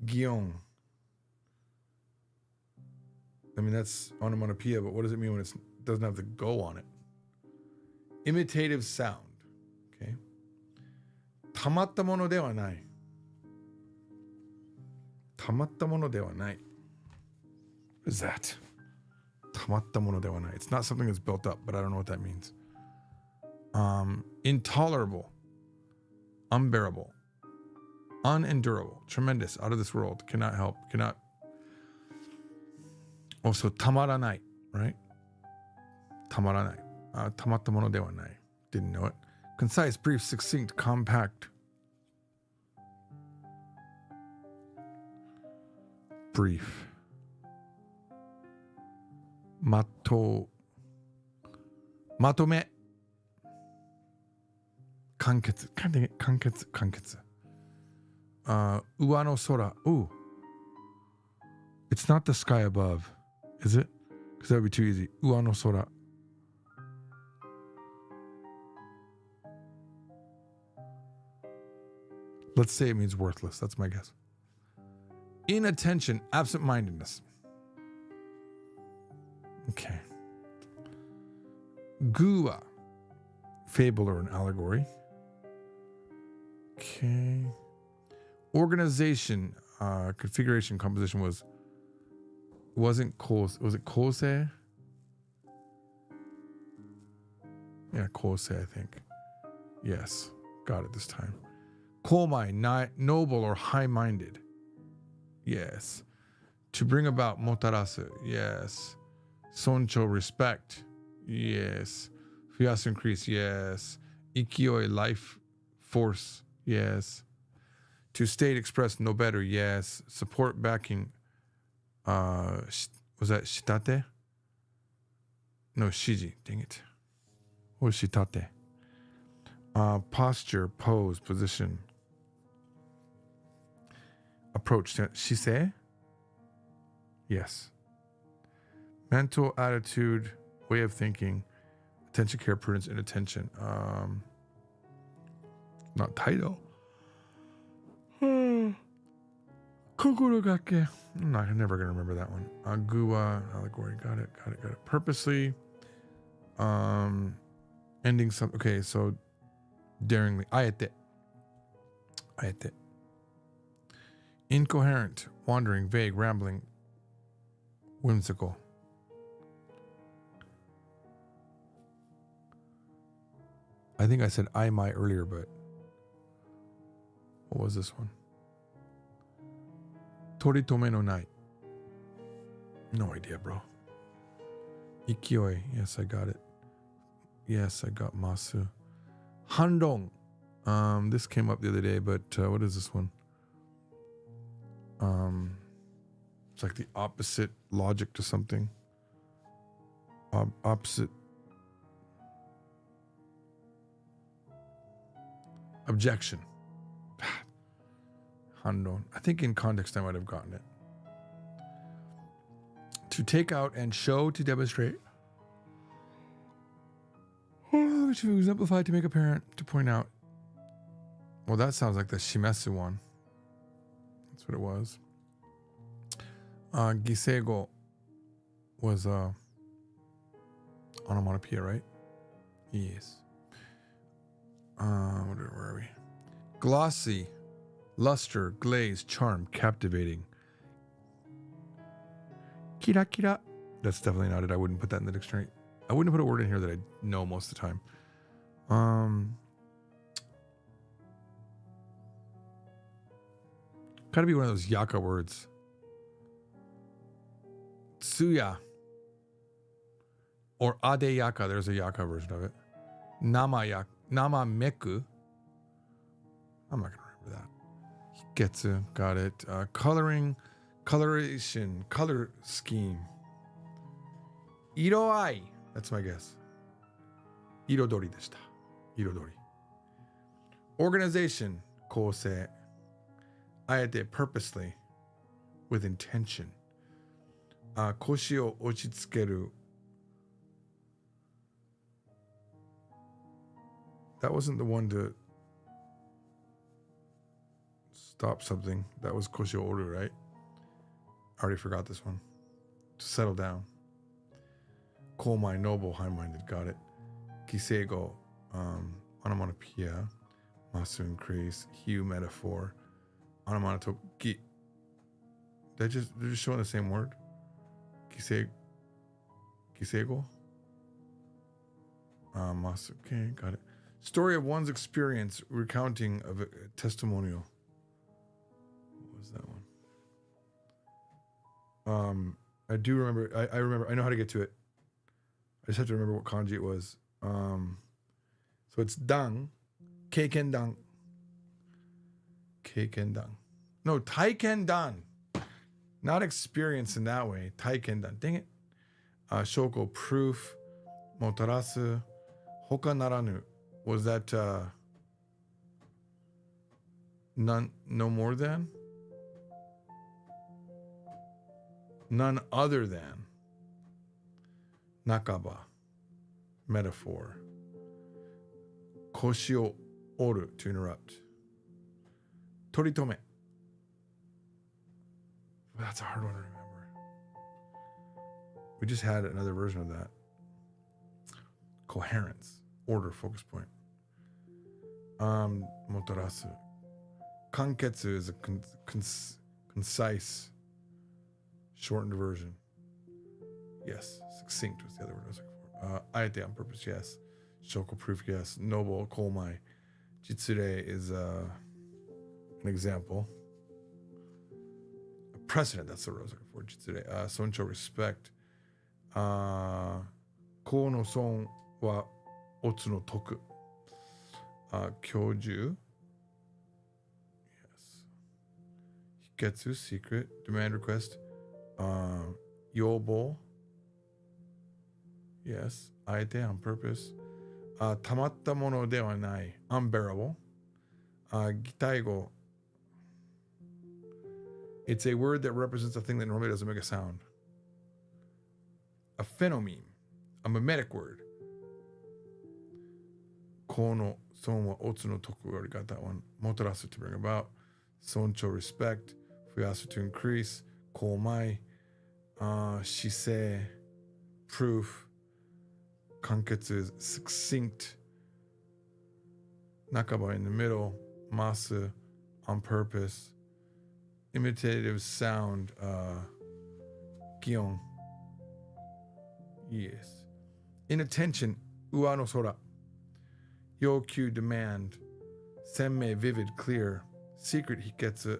Gion. I mean, that's onomatopoeia, but what does it mean when it doesn't have the go on it? Imitative sound. Okay. Tamatta mono de wa nai. Tamatta mono de wa nai. What is that? Tamatta mono de wa nai. It's not something that's built up, but I don't know what that means. Intolerable. Unbearable. Unendurable. Tremendous. Out of this world. Cannot help. Cannot. Also, tamaranai, right? Tamaranai. Tamatta mono de wa nai. Didn't know it. Concise, brief, succinct, compact. Brief. Matome. Kanketsu. Kanketsu. Uwa no sora. Ooh. It's not the sky above, is it? Because that would be too easy. Uwa no sora. Let's say it means worthless. That's my guess. Inattention, absent-mindedness. Okay. Gua, fable or an allegory. Okay. Organization, configuration, composition wasn't kose. Was it kose? Yeah, kose, I think. Yes, got it this time. Komai, noble or high-minded. Yes. To bring about motarasu. Yes. Soncho, respect. Yes. Fuyasu, increase. Yes. Ikioi, life force. Yes. To state, express, no better. Yes. Support, backing. Was that shitate? No, shiji. Dang it. What was shitate? Posture, pose, position. Approach. Shise? Yes. Mental attitude, way of thinking, attention, care, prudence, inattention. Not title. Kokorogake. I'm never going to remember that one. Gua, allegory. Got it. Purposely. Ending some. Okay, so daringly. Aete. Incoherent. Wandering. Vague. Rambling. Whimsical. I think I said I my earlier, but what was this one? Toritome no nai. No idea, bro. Ikioi. Yes, I got it. Yes, I got masu. Handong. This came up the other day, but what is this one? It's like the opposite logic to something. Opposite. Objection. Handong. I think in context I might have gotten it. To take out and show, to demonstrate. To exemplify, to make apparent, to point out. Well, that sounds like the shimesu one. That's what it was. Gisego was onomatopoeia, right? Yes. Where are we? Glossy, luster, glaze, charm, captivating. Kira kira. That's definitely not it. I wouldn't put that in the dictionary. I wouldn't put a word in here that I know most of the time. Gotta be one of those Yaka words. Tsuya. Or Ade Yaka. There's a Yaka version of it. Nama Meku. I'm not going to remember that. Getsu. Got it. Coloration. Color scheme. Iroai. That's my guess. Irodori deshita. Irodori. Organization. Kousei. Aete, purposely. With intention. Koshi o ochitsukeru. That wasn't the one to stop something. That was koshi o oru, right? I already forgot this one. To settle down. Komai, noble, high-minded. Got it. Kiseigo, onomatopoeia. Masu, increase. Hiu, metaphor. Onomatopoeia. They're just showing the same word. Kiseigo. Masu. Okay, got it. Story of one's experience, recounting of a testimonial. What was that one? I do remember. I remember. I know how to get to it. I just have to remember what kanji it was. So it's dang, keiken dang, keiken dang. No, taiken dan. Not experience in that way. Taiken dan. Dang it. Shoko, proof. Motarasu. Hoka naranu. Was that none? No more than? None other than. Nakaba. Metaphor. Koshi o oru, to interrupt. Toritome. That's a hard one to remember. We just had another version of that. Coherence. Order, focus point. Motorasu. Kanketsu is a concise, shortened version. Yes. Succinct was the other word I was looking for. Aete, on purpose, yes. Shoko, proof, yes. Noble, komai. Jitsure is an example. A precedent, that's the word I was looking for. Jitsure. Soncho, respect. Ko no son wa otsu no toku. Kyoju. Yes. Hiketsu, secret. Demand, request. Yobo. Yes. Aete, on purpose. Tamatta mono de wa nai. Unbearable. Gitaigo. It's a word that represents a thing that normally doesn't make a sound. A phoneme. A mimetic word. Kono son wa otsu no toku. We already got that one. Motorasu, to bring about. Soncho, respect. Fuyasu, to increase. Komai. Shisei, proof. Kanketsu is succinct. Nakaba, in the middle. Masu, on purpose. Imitative sound. Gion. Yes. Inattention. Ua no sora. Yokyu, demand. Senmei, vivid, clear. Secret, hiketsu.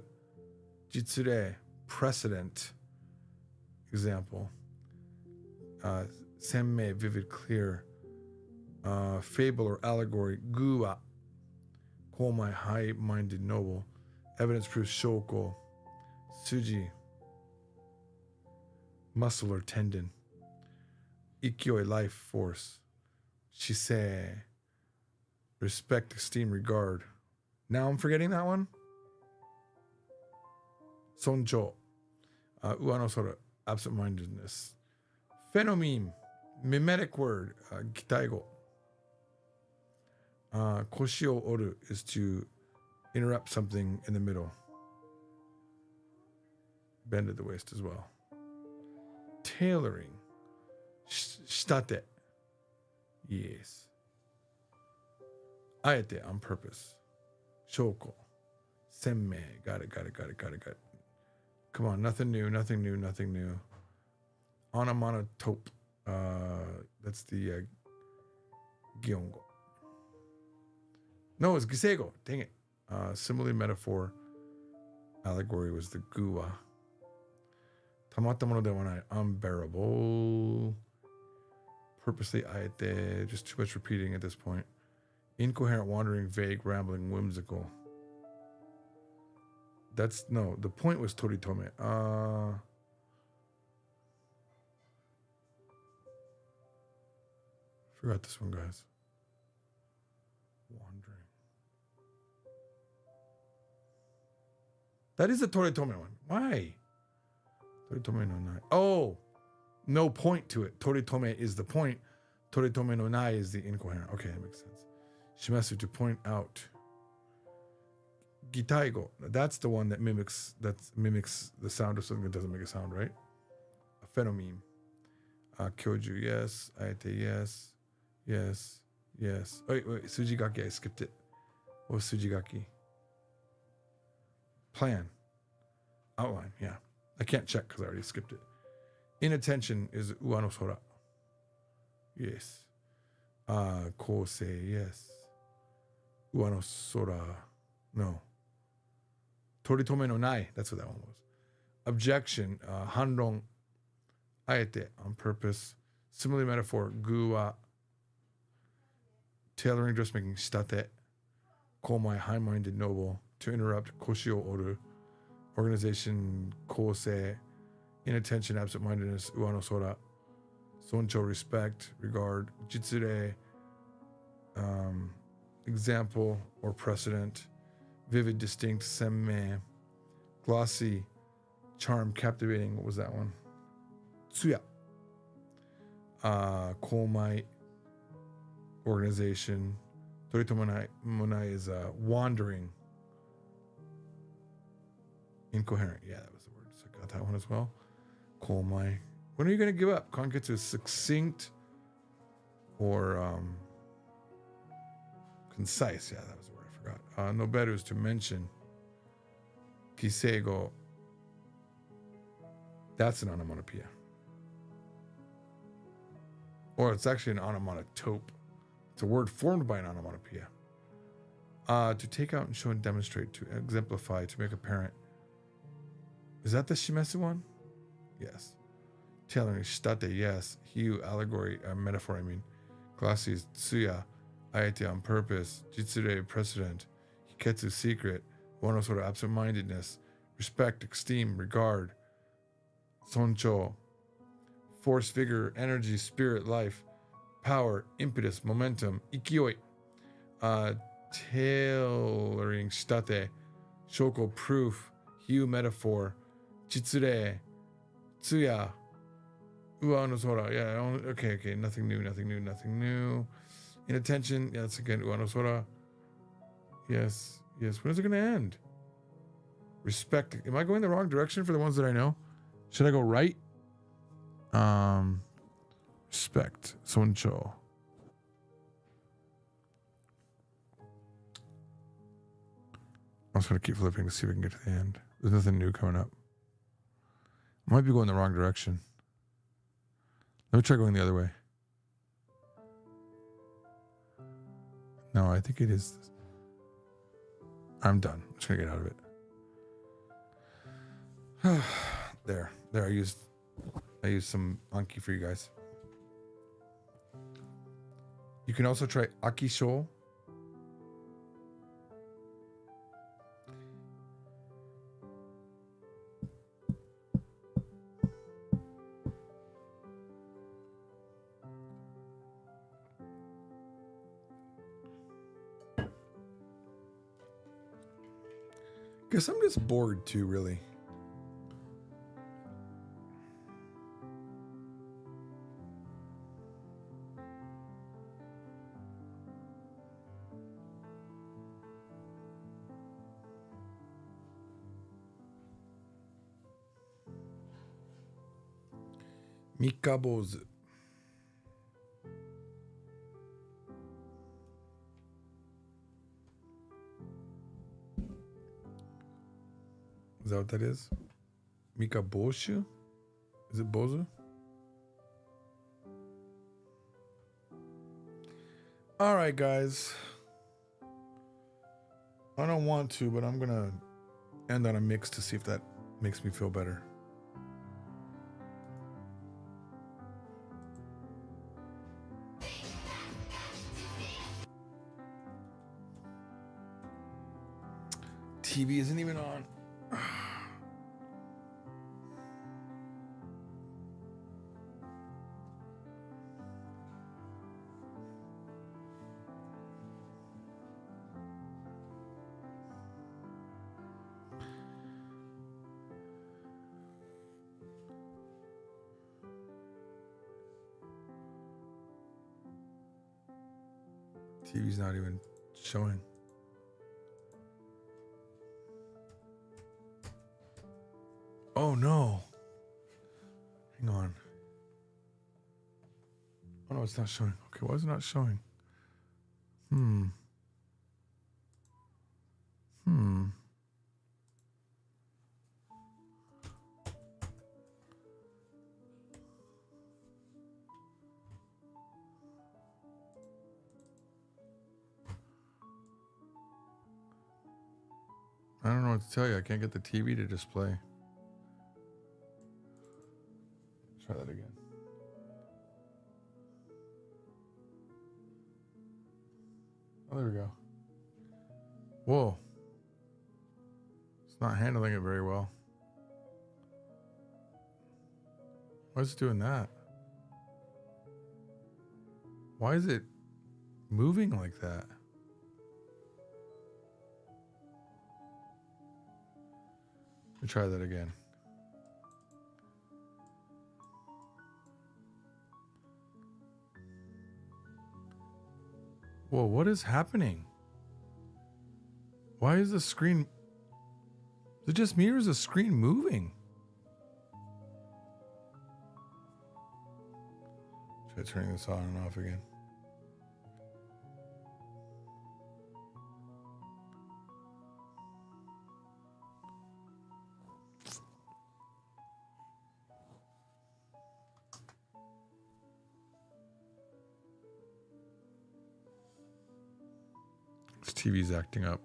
Jitsure, precedent. Example. Senmei, vivid, clear. Fable or allegory. Gua. Komai, high-minded, noble. Evidence, proof, shoko. Suji. Muscle or tendon. Ikioi, life force. Shisei. Respect, esteem, regard. Now I'm forgetting that one. Soncho. Ua no sora. Absent-mindedness. Phoneme. Mimetic word. Gitaigo. Koshi o oru is to interrupt something in the middle. Bend at the waist as well. Tailoring. Shitate. Yes. Aete, on purpose. Shoko. Senmei. Got it. Come on, nothing new. Onomatope. That's the Giongo. No, it's Giseigo. Dang it. Simile, metaphor. Allegory was the Gua. Tamatamono de wanai. Unbearable. Purposely aete. Just too much repeating at this point. Incoherent, wandering, vague, rambling, whimsical. That's no. The point was toritome. Forgot this one, guys. Wandering. That is the toritome one. Why? Toritome no nai. Oh, no point to it. Toritome is the point. Toritome no nai is the incoherent. Okay, that makes sense. Shimasu, to point out. Gitaigo. That's the one that mimics the sound of something that doesn't make a sound, right? A phenomenon. Kyoju, yes. Aete, yes. Yes. Yes. Wait. Sujigaki, I skipped it. What was Sujigaki? Plan. Outline, yeah. I can't check because I already skipped it. Inattention is Uano Sora. Yes. Kosei, yes. Uano Sora. No. Toritome no nai. That's what that one was. Objection. Hanron. Aete. On purpose. Simile metaphor. Gua. Tailoring, dressmaking. State. Komai. High-minded, noble. To interrupt. Koshio oru. Organization. Kosei. Inattention. Absent-mindedness. Uano sora. Soncho. Respect. Regard. Jitsure. Example or precedent. Vivid, distinct, semme, glossy, charm, captivating. What was that one? Tsuya. Komai, organization. Torito monai is wandering. Incoherent. Yeah, that was the word. So I got that one as well. Komai. When are you going to give up? Kanketsu is succinct or concise. Yeah, that was the word. No better is to mention Kiseigo. That's an onomatopoeia. Or it's actually an onomatope. It's a word formed by an onomatopoeia. To take out and show and demonstrate, to exemplify, to make apparent. Is that the shimesu one? Yes. Tailoring, shitate, yes. Hiu, allegory, metaphor, I mean. Glossy is tsuya. Aete, on purpose. Jitsure, precedent. Hiketsu, secret. Wano sort of absent-mindedness. Respect, esteem, regard. Soncho, force, vigor, energy, spirit, life. Power, impetus, momentum. Ikioi. Tailoring, shitate. Shoko, proof. Hiu, metaphor. Jitsure. Tsuya. Uano sora. Yeah, okay. Nothing new. Inattention. Yeah, that's again Uano sora. Yes. When is it going to end? Respect. Am I going the wrong direction for the ones that I know? Should I go right? Respect. Soncho. I'm just going to keep flipping to see if we can get to the end. There's nothing new coming up. I might be going the wrong direction. Let me try going the other way. No, I think it is. I'm done. I'm just going to get out of it. There. I used some Anki for you guys. You can also try Akisho. Guess I'm just bored too, really. Mikabozu. Is that what that is? Mikaboshu? Is it Bozu? All right, guys. I don't want to, but I'm going to and on a mix to see if that makes me feel better. TV isn't even on. TV's not even showing. Oh no. Hang on. Oh no, it's not showing. Okay, why is it not showing? I don't know what to tell you. I can't get the TV to display. Try that again. Oh, there we go. Whoa. It's not handling it very well. Why is it doing that? Why is it moving like that? Let me try that again. Whoa, what is happening? Why is the screen... Is it just me or is the screen moving? Try turning this on and off again. This TV's acting up.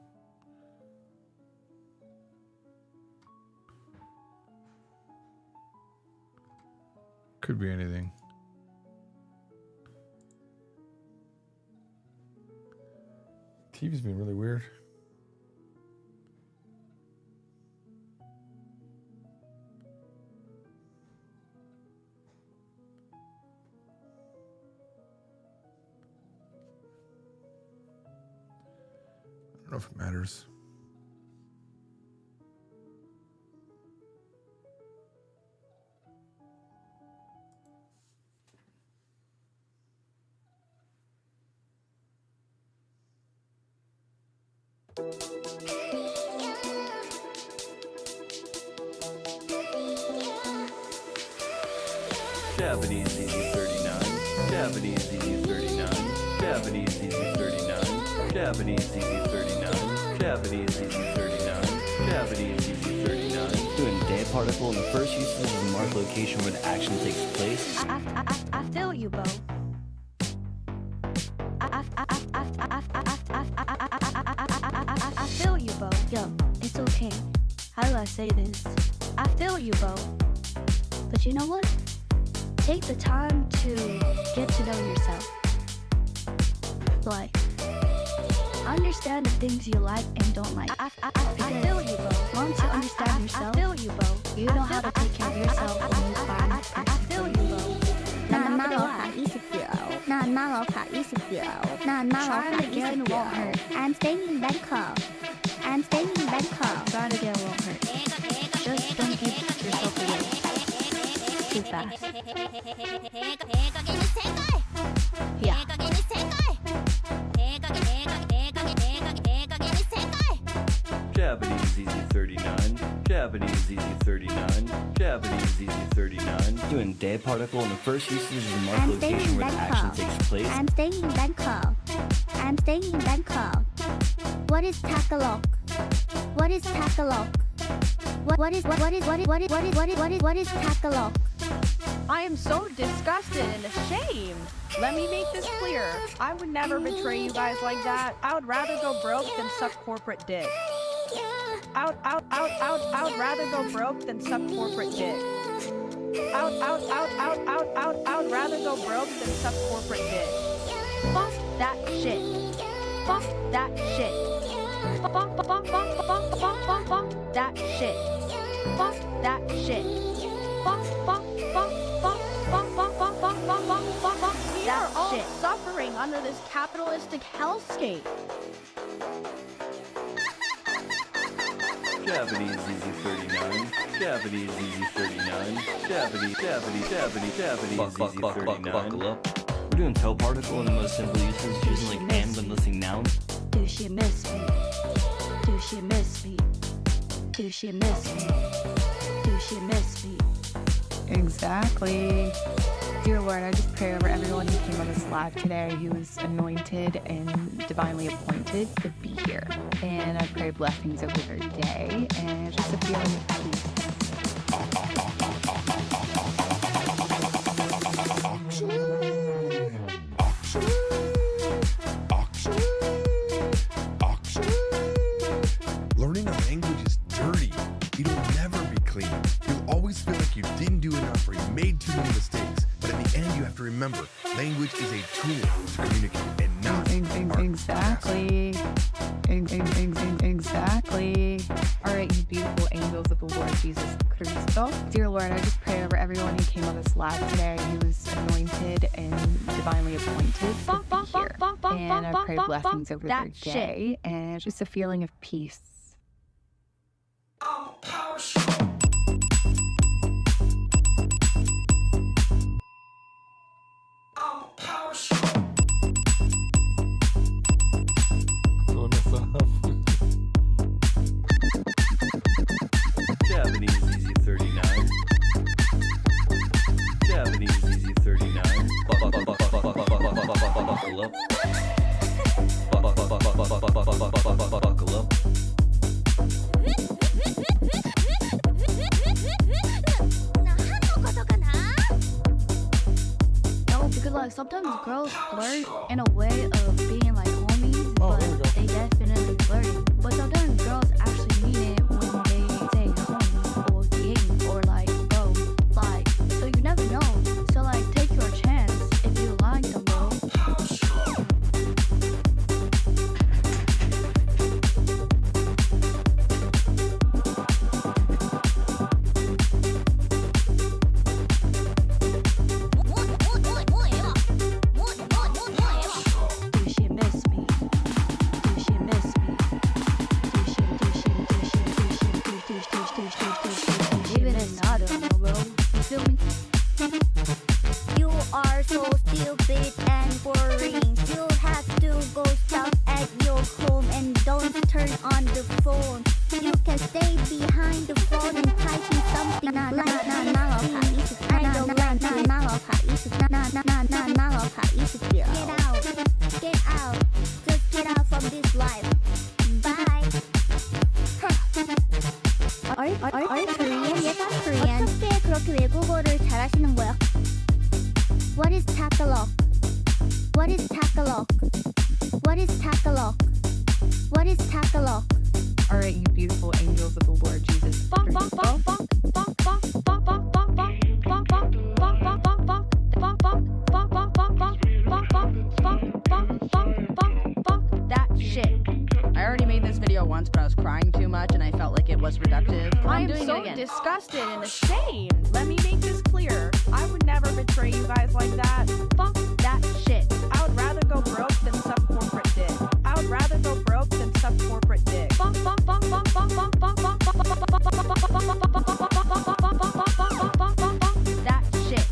Could be anything. TV's being really weird. I don't know if it matters. Japanese ZZ39, Japanese ZZ39, Japanese ZZ39, Japanese ZZ39, Japanese ZZ39, Japanese ZZ39. Doing day particle in the first uses of the marked location where the action takes place. I feel you, Bo. I feel you, Bo. Yo, it's okay. How do I say this? I feel you, Bo. But you know what? Take the time to get to know yourself. Like, understand the things you like and don't like. I feel you, Bo. Once you understand yourself, I feel you, Bo. You know how to take care of yourself and move on. I feel you, Bo. 難媽攞下20 難媽攞下20難媽攞下 Trying to get in won't hurt. I'm staying in Bangkok. I'm staying in Bangkok. Trying to get won't hurt. Just don't give yourself away too fast. Yeah. Japanese ZZ39, Japanese ZZ39, Japanese ZZ39. Doing day particle in the first uses of the marked I'm staying location in where the action Bangkok. takes place. I'm staying in Bangkok. I'm staying in Bangkok. What is Tagalog? What is Tagalog? What is Tagalog? I am so disgusted and ashamed. Let me make this clear. I would never betray you guys like that. I would rather go broke than suck corporate dick. I'd rather go broke than suck corporate dick. I'd rather go broke than suck corporate dick. Fuck that shit. Fuck that shit. Fuck that shit. Fuck that shit. We are all suffering under this capitalistic hellscape. Japanese ZZ39, Japanese ZZ39, Japanese ZZ39. Buckle up. We're doing toe particle in the most simple uses using like and when listing nouns. Do she miss me? Do she miss me? Do she miss me? Do she miss me? Exactly. Dear Lord, I just pray over everyone who came on this live today who was anointed and divinely appointed to be here. And I pray blessings over their day and just a feeling of peace. Learning a language is dirty. It'll never be clean. You'll always feel like you didn't do enough or you made too many mistakes. But in the end, you have to remember, language is a tool to communicate and not Exactly. Exactly. All right, you beautiful angels of the Lord Jesus Christo. Dear Lord, I just pray over everyone who came on this live today who was anointed and divinely appointed to be here. And I pray blessings over their day and just a feeling of peace. Japanese ZZ39, Japanese ZZ39. Buckle up. Buckle up. No, because like sometimes girls flirt in a way of being like homies, but they definitely flirting. But sometimes girls actually mean it when they say homie or gang or like bro. Like, so you never know. So like take your chance if you like them, bro. Do she miss me? Do she miss me? Do she miss me? I don't know, bro. You feel me? You are so stupid and boring. You have to go south at your home and don't turn on the phone. You can stay behind the phone and typing something like I don't like it. Get out. Just get out from this life. Bye. Are you Korean? Yes, I'm Korean. 어떻게 그렇게 외국어를 잘하시는 거야? What is Tagalog? What is Tagalog? What is Tagalog? What is Tagalog? All right, you beautiful angels of the Lord Jesus Christo. That shit. I already made this video once, but I was crying too much and I felt like it was reductive. I'm doing it so again. disgusted and ashamed. Let me make this clear. I would never betray you guys like that. Fuck that shit. I would rather go broke than suck corporate dick. I would rather go broke than suck corporate dick. That shit.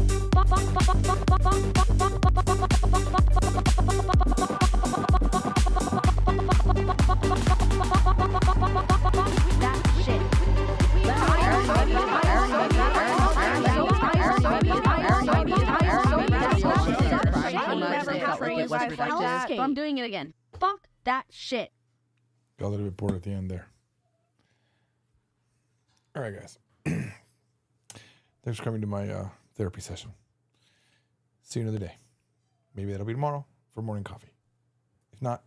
That shit. I'm doing it again. Fuck that shit. Got a little bit bored at the end there. All right, guys. Thanks for coming to my therapy session. See you another day. Maybe that'll be tomorrow for morning coffee. If not,